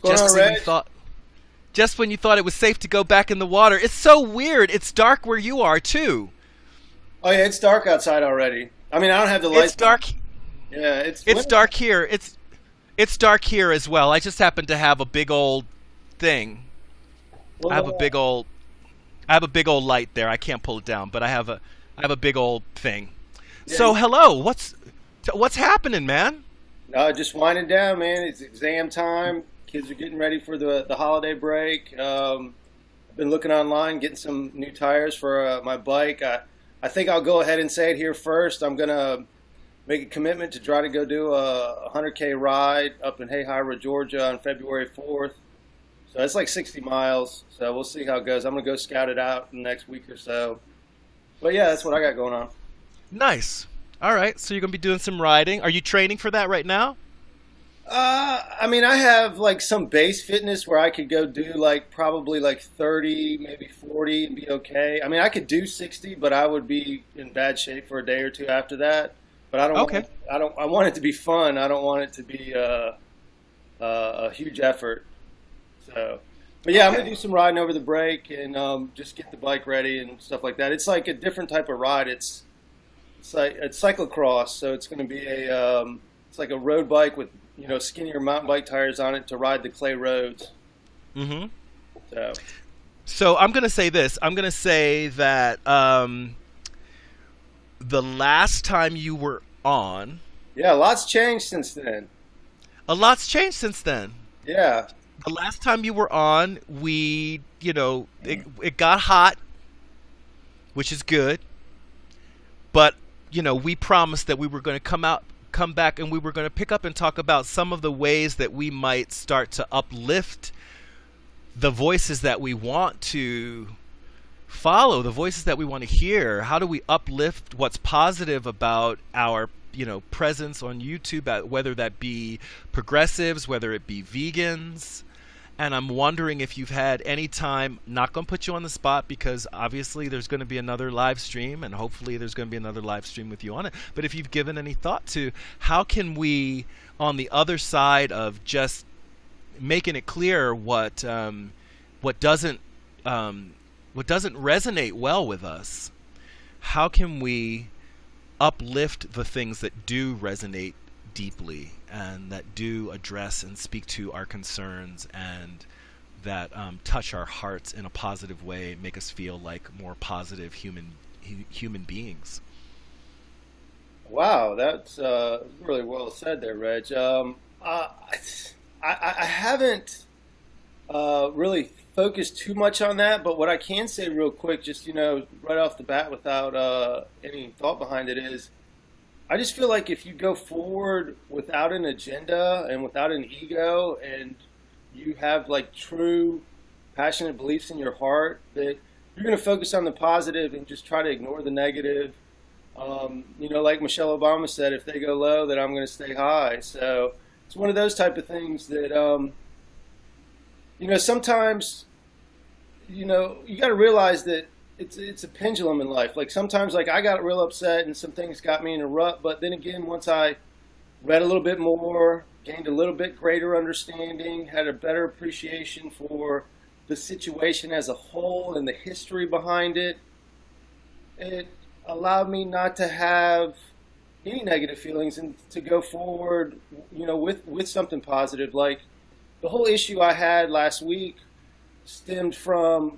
Speaker 1: Just when you thought it was safe to go back in the water. It's so weird. It's dark where you are too.
Speaker 3: Oh yeah, it's dark outside already. I mean, I don't have the lights.
Speaker 1: It's dark.
Speaker 3: Yeah,
Speaker 1: it's dark here. It's dark here as well. I just happen to have a big old thing. I have a big old light there. I can't pull it down, but I have a big old thing. Yeah. So hello, what's happening, man?
Speaker 3: Just winding down, man. It's exam time. Kids are getting ready for the holiday break. I've been looking online, getting some new tires for my bike. I think I'll go ahead and say it here first. I'm gonna make a commitment to try to go do a 100K ride up in Hayhira, Georgia on February 4th. So it's like 60 miles. So we'll see how it goes. I'm gonna go scout it out in the next week or so. But yeah, that's what I got going on.
Speaker 1: Nice. All right. So you're gonna be doing some riding. Are you training for that right now?
Speaker 3: I mean, I have like some base fitness where I could go do like probably like 30, maybe 40 and be okay. I mean, I could do 60, but I would be in bad shape for a day or two after that. But I don't. I want it to be fun. I don't want it to be a huge effort. So, but yeah, I'm gonna do some riding over the break and just get the bike ready and stuff like that. It's like a different type of ride. It's cyclocross, so it's gonna be it's like a road bike with skinnier mountain bike tires on it to ride the clay roads.
Speaker 1: Mm-hmm. So I'm gonna say this. I'm gonna say that the last time you were on,
Speaker 3: yeah, a lot's changed since then. Yeah.
Speaker 1: The last time you were on, it got hot, which is good. But we promised that we were going to come back, and we were going to pick up and talk about some of the ways that we might start to uplift the voices that we want to follow, the voices that we want to hear. How do we uplift what's positive about our presence on YouTube, whether that be progressives, whether it be vegans? And I'm wondering if you've had any time, not going to put you on the spot because obviously there's going to be another live stream, and hopefully there's going to be another live stream with you on it, but if you've given any thought to how can we, on the other side of just making it clear what doesn't resonate well with us, how can we uplift the things that do resonate deeply and that do address and speak to our concerns and that touch our hearts in a positive way, make us feel like more positive human beings?
Speaker 3: Wow, that's really well said there, Reg. I haven't really focused too much on that, but what I can say real quick, just right off the bat, without any thought behind it, is I just feel like if you go forward without an agenda and without an ego, and you have like true passionate beliefs in your heart, that you're going to focus on the positive and just try to ignore the negative. Like Michelle Obama said, if they go low, then I'm going to stay high. So it's one of those type of things that sometimes, you got to realize that it's a pendulum in life. Like sometimes, like I got real upset and some things got me in a rut, but then again, once I read a little bit more, gained a little bit greater understanding, had a better appreciation for the situation as a whole and the history behind it, it allowed me not to have any negative feelings and to go forward, with something positive. Like the whole issue I had last week stemmed from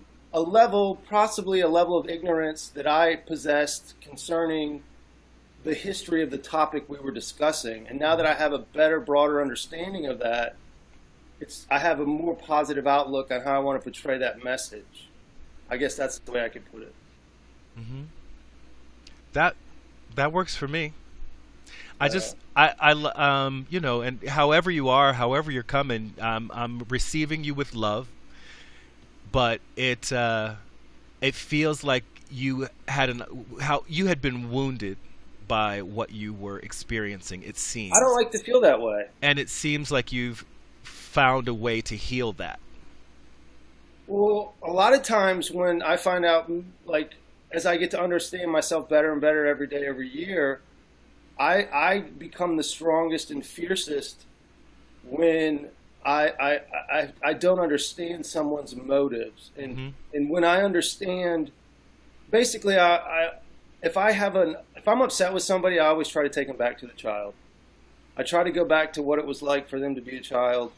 Speaker 3: possibly a level of ignorance that I possessed concerning the history of the topic we were discussing. And now that I have a better, broader understanding of that, I have a more positive outlook on how I want to portray that message. I guess that's the way I could put it.
Speaker 1: Mm-hmm. That works for me. And however you are, however you're coming, I'm receiving you with love. But it feels like you had been wounded by what you were experiencing. It seems.
Speaker 3: I don't like to feel that way.
Speaker 1: And it seems like you've found a way to heal that.
Speaker 3: Well, a lot of times when I find out, like, as I get to understand myself better and better every day, every year, I become the strongest and fiercest when I don't understand someone's motives, and when I understand, basically, if I'm upset with somebody, I always try to take them back to the child. I try to go back to what it was like for them to be a child,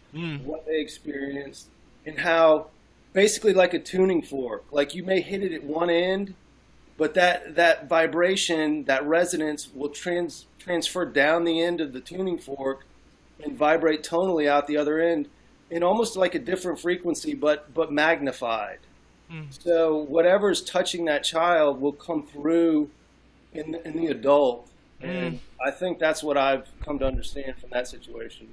Speaker 3: what they experienced, and how, basically like a tuning fork, like you may hit it at one end, but that vibration, that resonance will transfer down the end of the tuning fork and vibrate tonally out the other end in almost like a different frequency, but magnified. So whatever's touching that child will come through in the adult. And I think that's what I've come to understand from that situation.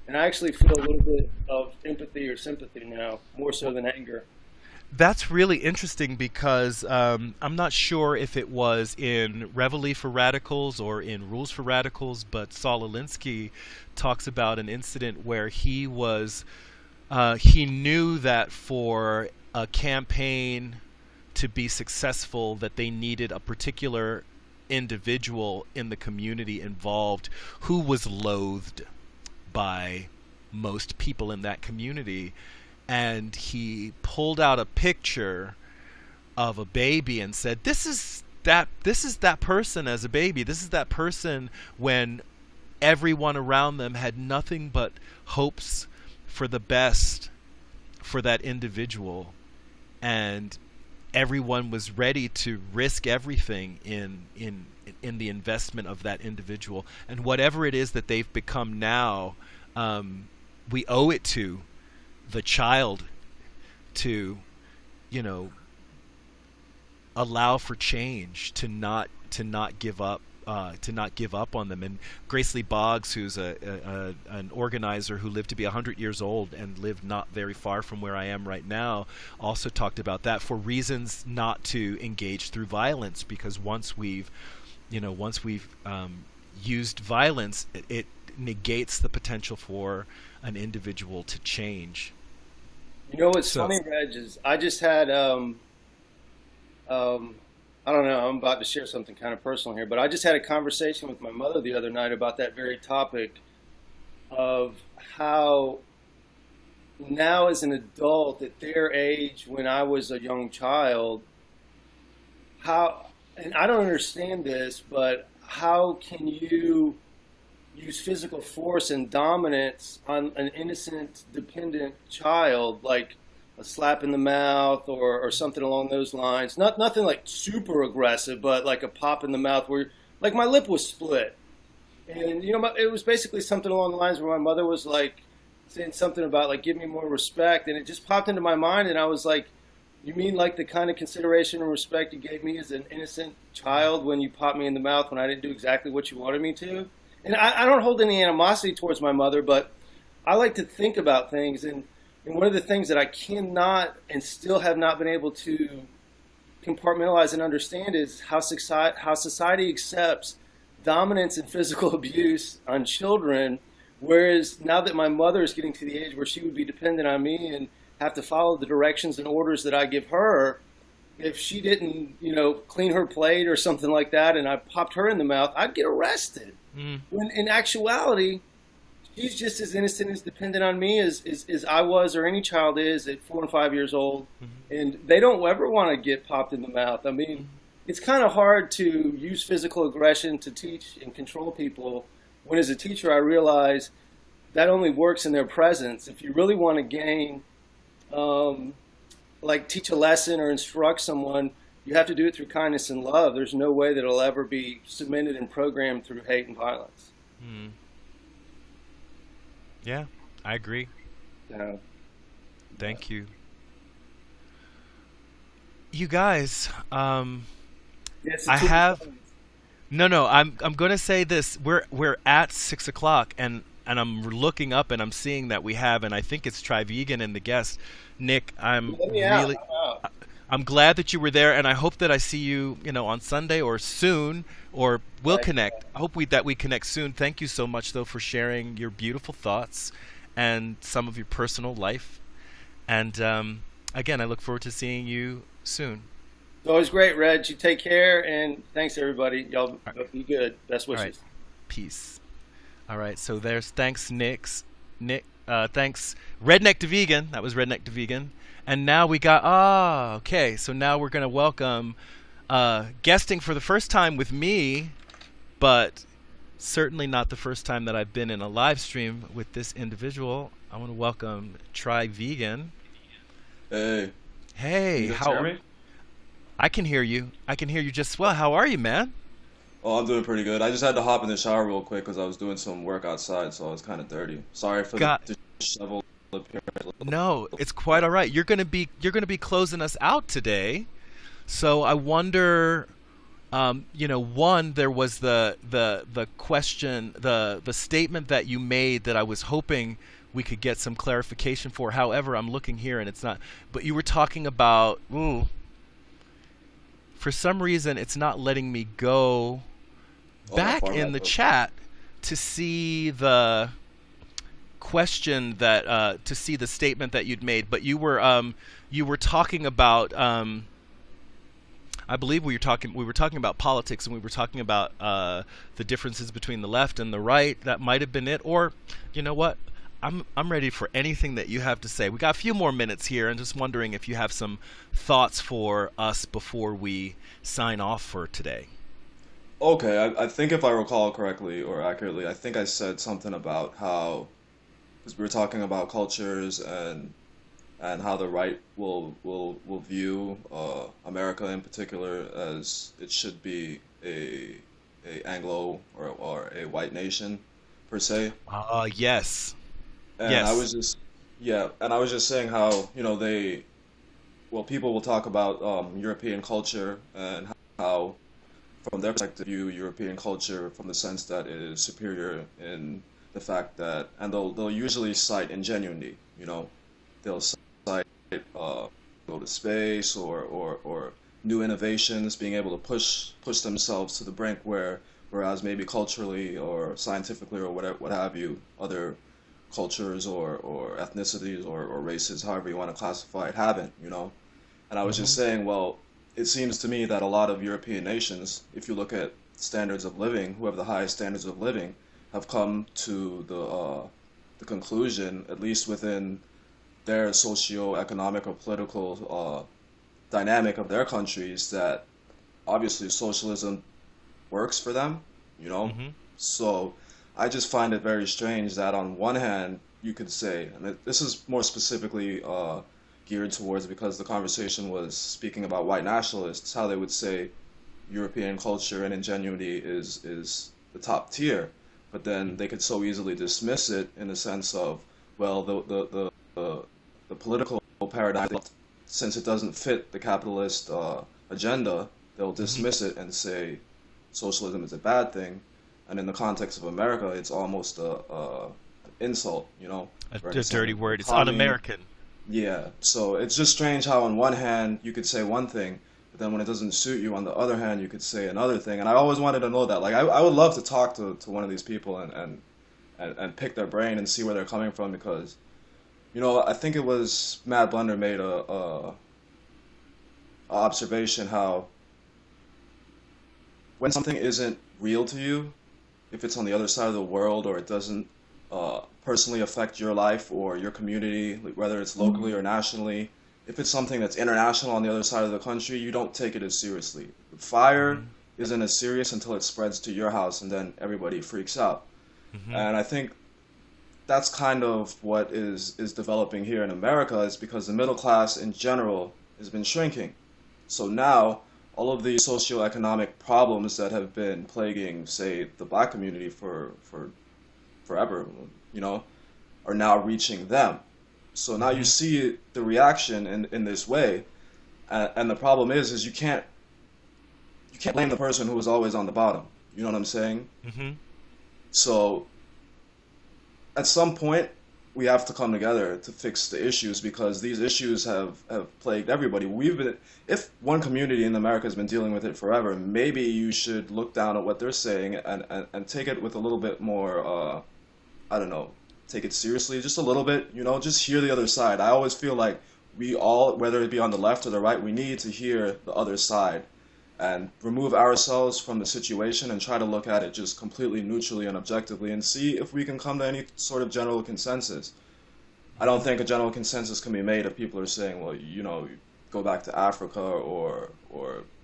Speaker 3: And I actually feel a little bit of empathy or sympathy now, more so than anger.
Speaker 1: That's really interesting because I'm not sure if it was in Reveille for Radicals or in Rules for Radicals, but Saul Alinsky talks about an incident where he knew that for a campaign to be successful, that they needed a particular individual in the community involved who was loathed by most people in that community. And he pulled out a picture of a baby and said, this is that person as a baby. This is that person when everyone around them had nothing but hopes for the best for that individual, and everyone was ready to risk everything in the investment of that individual. And whatever it is that they've become now, we owe it to the child to, allow for change, to not to not give up. To not give up on them. And Grace Lee Boggs, who's an organizer who lived to be 100 years old and lived not very far from where I am right now, also talked about that for reasons not to engage through violence, because once we've used violence, it negates the potential for an individual to change.
Speaker 3: You know what's funny, Reg, is I just had I don't know, I'm about to share something kind of personal here, but I just had a conversation with my mother the other night about that very topic of how now as an adult at their age, when I was a young child, how, and I don't understand this, but how can you use physical force and dominance on an innocent, dependent child, like a slap in the mouth or something along those lines? Nothing like super aggressive, but like a pop in the mouth where, like, my lip was split. And, you know, it was basically something along the lines where my mother was like saying something about like, give me more respect. And it just popped into my mind. And I was like, you mean like the kind of consideration and respect you gave me as an innocent child when you popped me in the mouth when I didn't do exactly what you wanted me to? And I don't hold any animosity towards my mother, but I like to think about things. And one of the things that I cannot and still have not been able to compartmentalize and understand is how society accepts dominance and physical abuse on children, whereas now that my mother is getting to the age where she would be dependent on me and have to follow the directions and orders that I give her, if she didn't, you know, clean her plate or something like that and I popped her in the mouth, I'd get arrested. When in actuality, she's just as innocent as dependent on me as I was or any child is at 4 and 5 years old. And they don't ever want to get popped in the mouth. I mean, it's kind of hard to use physical aggression to teach and control people when, as a teacher, I realize that only works in their presence. If you really want to gain, like teach a lesson or instruct someone, you have to do it through kindness and love. There's no way that it'll ever be cemented and programmed through hate and violence.
Speaker 1: Yeah, I agree.
Speaker 3: Yeah.
Speaker 1: Thank you. You guys,
Speaker 3: Yes,
Speaker 1: I have no. I'm going to say this. We're at 6 o'clock, and I'm looking up and I'm seeing that we have, and I think it's Try Vegan and the guest, Nick. I'm glad that you were there, and I hope that I see you, you know, on Sunday or soon, or we'll connect. I hope that we connect soon. Thank you so much, though, for sharing your beautiful thoughts and some of your personal life. And again, I look forward to seeing you soon.
Speaker 3: It's always great, Reg. You take care, and thanks, everybody. Y'all be good. Best wishes.
Speaker 1: All right. Peace. All right, so there's thanks, Nick. Thanks, Redneck to Vegan. That was Redneck to Vegan. And now we got, okay, so now we're going to welcome, guesting for the first time with me, but certainly not the first time that I've been in a live stream with this individual. I want to welcome Try Vegan.
Speaker 4: Hey.
Speaker 1: Hey, how are you? I can hear you. I can hear you just well. How are you, man?
Speaker 4: Oh, I'm doing pretty good. I just had to hop in the shower real quick because I was doing some work outside, so I was kind of dirty. Sorry for the disheveled appearance.
Speaker 1: No, it's quite all right. You're gonna be closing us out today, so I wonder. You know, one, there was the question, the statement that you made that I was hoping we could get some clarification for. However, I'm looking here and it's not. But you were talking about, for some reason, it's not letting me go back in the chat to see the question that to see the statement that you'd made. But you were talking about. I believe we were talking about politics, and we were talking about the differences between the left and the right. That might have been it. Or, you know what? I'm ready for anything that you have to say. We got a few more minutes here, and just wondering if you have some thoughts for us before we sign off for today.
Speaker 4: Okay, I think if I recall correctly or accurately, I think I said something about how, because we were talking about cultures and how the right will view America in particular as it should be a Anglo or a white nation per se.
Speaker 1: Yes.
Speaker 4: And
Speaker 1: yes.
Speaker 4: I was just saying how, you know, people will talk about European culture and how from their perspective, view European culture from the sense that it is superior in the fact that, and they'll usually cite ingenuity. You know, they'll cite go to space or new innovations, being able to push themselves to the brink whereas maybe culturally or scientifically or whatever, what have you, other cultures or ethnicities or races, however you want to classify it, haven't, you know. And I was just
Speaker 1: Mm-hmm.
Speaker 4: saying, well, it seems to me that a lot of European nations, if you look at standards of living, who have the highest standards of living, have come to the conclusion, at least within their socio-economic or political dynamic of their countries, that obviously socialism works for them, you know?
Speaker 1: Mm-hmm.
Speaker 4: So I just find it very strange that on one hand, you could say, and this is more specifically geared towards because the conversation was speaking about white nationalists, how they would say European culture and ingenuity is the top tier, but then they could so easily dismiss it in the sense of, well, the political paradigm, since it doesn't fit the capitalist agenda, they'll
Speaker 1: Mm-hmm.
Speaker 4: dismiss it and say socialism is a bad thing. And in the context of America, it's almost an insult, you know, where
Speaker 1: A
Speaker 4: it's
Speaker 1: dirty
Speaker 4: saying
Speaker 1: word. It's
Speaker 4: commie.
Speaker 1: un-American.
Speaker 4: Yeah, so it's just strange how on one hand you could say one thing, but then when it doesn't suit you, on the other hand, you could say another thing. And I always wanted to know that. Like, I would love to talk to one of these people and pick their brain and see where they're coming from because, you know, I think it was Matt Blender made a observation how when something isn't real to you, if it's on the other side of the world or it doesn't personally affect your life or your community, like whether it's locally or nationally, if it's something that's international on the other side of the country, you don't take it as seriously. Fire
Speaker 1: Mm-hmm.
Speaker 4: isn't as serious until it spreads to your house and then everybody freaks out.
Speaker 1: Mm-hmm.
Speaker 4: And I think that's kind of what is developing here in America is because the middle class in general has been shrinking. So now all of these socioeconomic problems that have been plaguing, say, the black community for forever, you know, are now reaching them. So now you
Speaker 1: Mm-hmm.
Speaker 4: see the reaction in this way, and the problem is you can't blame the person who was always on the bottom. You know what I'm saying?
Speaker 1: Mm-hmm.
Speaker 4: So at some point we have to come together to fix the issues because these issues have plagued everybody. If one community in America has been dealing with it forever, maybe you should look down at what they're saying and take it with a little bit more, I don't know, take it seriously just a little bit, you know, just hear the other side. I always feel like we all, whether it be on the left or the right, we need to hear the other side and remove ourselves from the situation and try to look at it just completely neutrally and objectively and see if we can come to any sort of general consensus. I don't think a general consensus can be made if people are saying, well, you know, go back to Africa or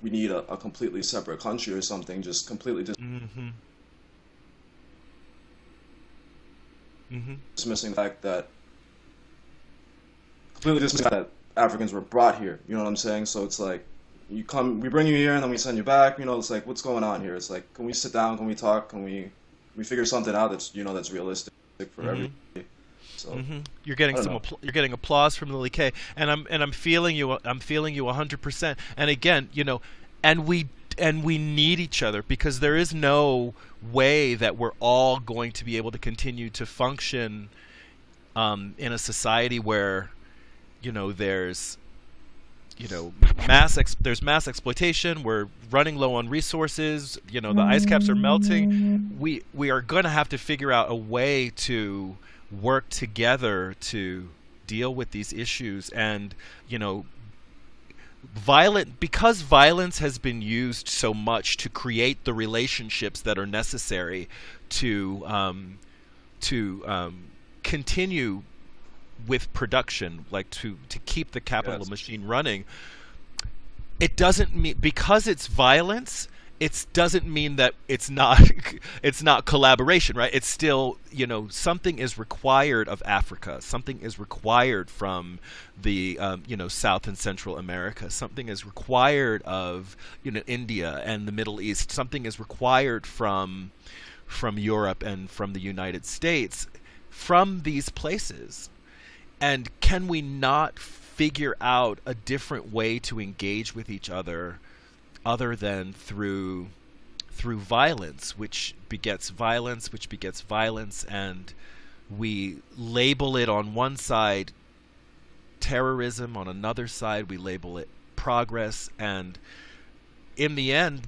Speaker 4: we need a completely separate country or something, just completely
Speaker 1: Mm-hmm. Mm-hmm.
Speaker 4: dismissing the fact that completely dismissing the fact that Africans were brought here. You know what I'm saying? So it's like you come, we bring you here, and then we send you back. You know, it's like what's going on here? It's like, can we sit down? Can we talk? Can we figure something out that's that's realistic for
Speaker 1: Mm-hmm.
Speaker 4: everybody? So
Speaker 1: Mm-hmm.
Speaker 4: I don't know.
Speaker 1: You're getting applause from Lily K, and I'm feeling you. I'm feeling you 100%. And again, and we need each other because there is no way that we're all going to be able to continue to function in a society where there's there's mass exploitation. We're running low on resources. The ice caps are melting. We are going to have to figure out a way to work together to deal with these issues. And because violence has been used so much to create the relationships that are necessary to continue with production, like to keep the capital
Speaker 4: Yes.
Speaker 1: machine running. It doesn't mean, because it's violence, it doesn't mean that it's not it's not collaboration, right? It's still, something is required of Africa, something is required from the South and Central America, something is required of India and the Middle East, something is required from Europe and from the United States, from these places. And can we not figure out a different way to engage with each other than through through violence, which begets violence, which begets violence, and we label it on one side terrorism, on another side we label it progress, and in the end,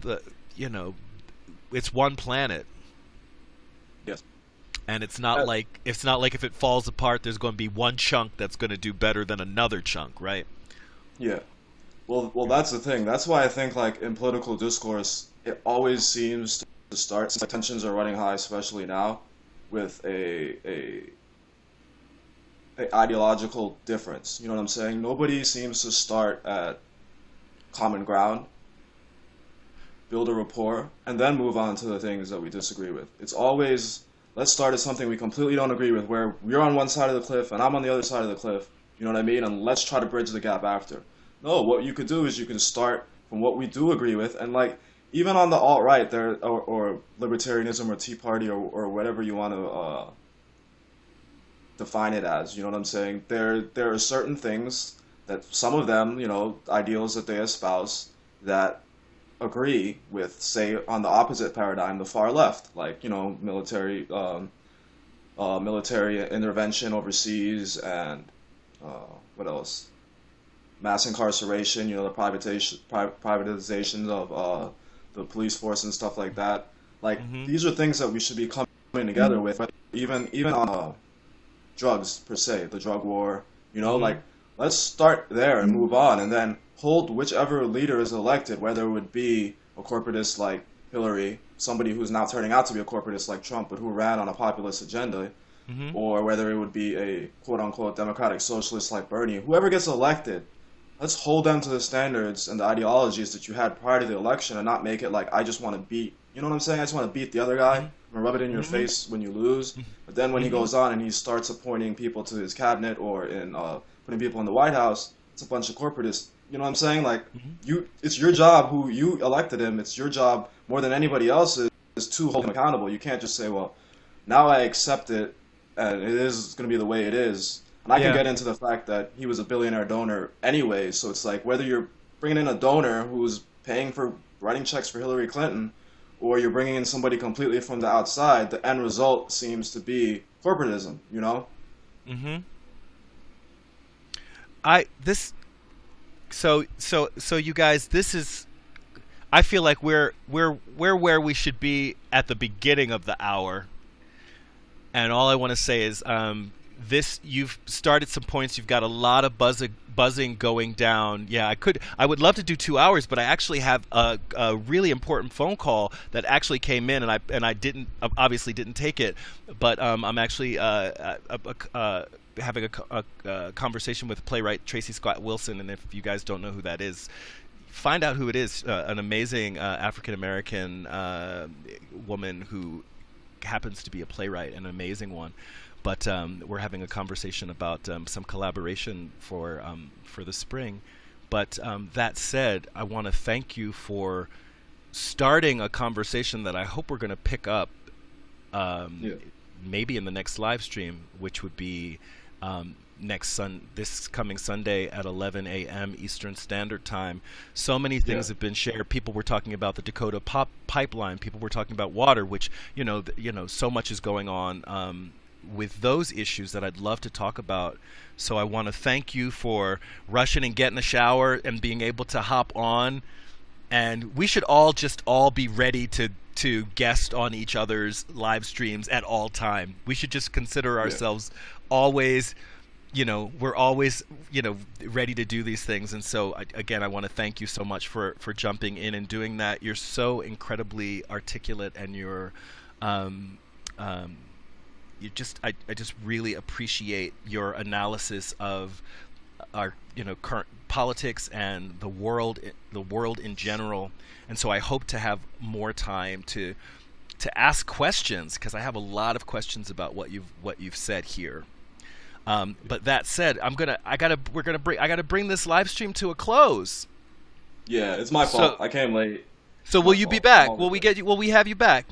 Speaker 1: it's one planet.
Speaker 4: Yes.
Speaker 1: And it's not like if it falls apart, there's going to be one chunk that's going to do better than another chunk, right?
Speaker 4: Yeah. Well, that's the thing. That's why I think, like, in political discourse, it always seems to start, since tensions are running high, especially now, with a ideological difference. You know what I'm saying? Nobody seems to start at common ground, build a rapport, and then move on to the things that we disagree with. It's always, let's start at something we completely don't agree with, where you're on one side of the cliff and I'm on the other side of the cliff. You know what I mean? And let's try to bridge the gap after. No, what you could do is you can start from what we do agree with, and, like, even on the alt-right, or libertarianism or Tea Party, or whatever you want to define it as, you know what I'm saying? There are certain things that some of them, ideals that they espouse, that agree with, say, on the opposite paradigm, the far left, like, military intervention overseas, and what else? Mass incarceration, the privatization of the police force and stuff like that. Like, these are things that we should be coming together with, even on drugs per se, the drug war. Like, let's start there and move on, and then hold whichever leader is elected, whether it would be a corporatist like Hillary, somebody who's now turning out to be a corporatist like Trump, but who ran on a populist agenda, or whether it would be a quote-unquote democratic socialist like Bernie. Whoever gets elected, let's hold them to the standards and the ideologies that you had prior to the election, and not make it like, I just want to beat, you know what I'm saying? I just want to beat the other guy and rub it in your face when you lose. But then when he goes on and he starts appointing people to his cabinet, or in putting people in the White House, it's a bunch of corporatists. You know what I'm saying? Like, it's your job, who you elected him, it's your job more than anybody else's, is to hold him accountable. You can't just say, well, now I accept it, and it is going to be the way it is. And I can get into the fact that he was a billionaire donor anyway, so it's like, whether you're bringing in a donor who's paying for writing checks for Hillary Clinton, or you're bringing in somebody completely from the outside, the end result seems to be corporatism,
Speaker 1: So you guys, this is, I feel like we're where we should be at the beginning of the hour, and all I want to say is, you've started some points. You've got a lot of buzzing going down. Yeah, I would love to do 2 hours, but I actually have a really important phone call that actually came in, and I obviously didn't take it, but I'm actually having a conversation with playwright Tracy Scott Wilson, and if you guys don't know who that is, find out who it is. An amazing African American woman who happens to be a playwright, an amazing one. But we're having a conversation about some collaboration for the spring. But that said, I want to thank you for starting a conversation that I hope we're going to pick up maybe in the next live stream, which would be this coming Sunday at 11 a.m. Eastern Standard Time. So many things have been shared. People were talking about the Dakota pipeline. People were talking about water, which so much is going on with those issues that I'd love to talk about. So I want to thank you for rushing and getting a shower and being able to hop on. And we should all be ready to guest on each other's live streams at all time. We should just consider ourselves always, we're always, ready to do these things. And so again, I want to thank you so much for jumping in and doing that. You're so incredibly articulate, and you're, I just really appreciate your analysis of our current politics and the world in general. And so I hope to have more time to ask questions, because I have a lot of questions about what you've said here. But that said, I gotta bring this live stream to a close.
Speaker 4: Yeah, it's my fault. I came late.
Speaker 1: So will you be back? Will we have you back?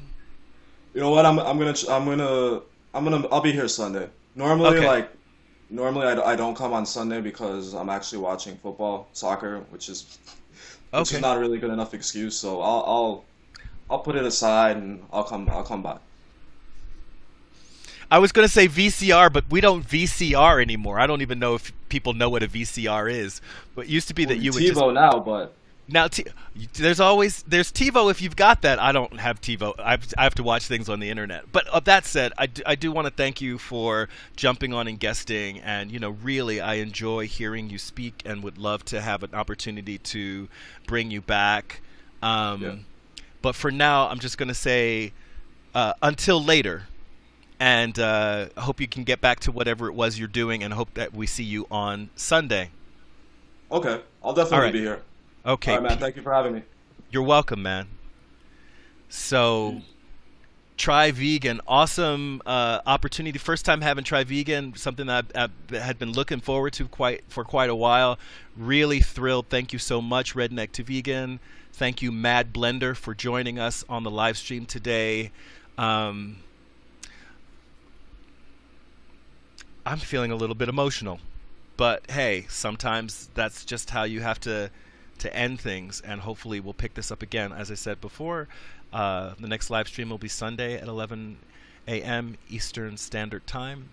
Speaker 4: You know what? I'll be here Sunday. Normally, I don't come on Sunday because I'm actually watching football, soccer, which is not a really good enough excuse. So I'll put it aside and I'll come back.
Speaker 1: I was going to say VCR, but we don't VCR anymore. I don't even know if people know what a VCR is. But it used to be
Speaker 4: Well,
Speaker 1: that
Speaker 4: you
Speaker 1: you would just
Speaker 4: TiVo now, but
Speaker 1: now. There's TiVo if you've got that. I don't have TiVo. I have to watch things on the internet. But that said, I do want to thank you for jumping on and guesting. And really, I enjoy hearing you speak, and would love to have an opportunity to bring you back.
Speaker 4: yeah.
Speaker 1: But for now, I'm just going to say until later. And I hope you can get back to whatever it was you're doing, and hope that we see you on Sunday.
Speaker 4: Okay, I'll
Speaker 1: All
Speaker 4: definitely
Speaker 1: right.
Speaker 4: be here. All
Speaker 1: Okay.
Speaker 4: right, man. Thank you for having me.
Speaker 1: You're welcome, man. So, Try Vegan, awesome opportunity. First time having Try Vegan, something that I had been looking forward to for quite a while. Really thrilled. Thank you so much, Redneck to Vegan. Thank you, Mad Blender, for joining us on the live stream today. I'm feeling a little bit emotional, but hey, sometimes that's just how you have to end things, and hopefully we'll pick this up again. As I said before, the next live stream will be Sunday at 11 a.m. Eastern Standard Time.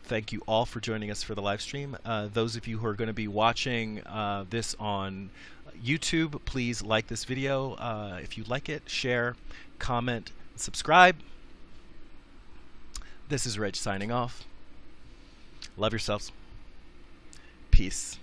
Speaker 1: Thank you all for joining us for the live stream. Those of you who are going to be watching this on YouTube, please like this video. If you like it, share, comment, subscribe. This is Reg signing off. Love yourselves. Peace.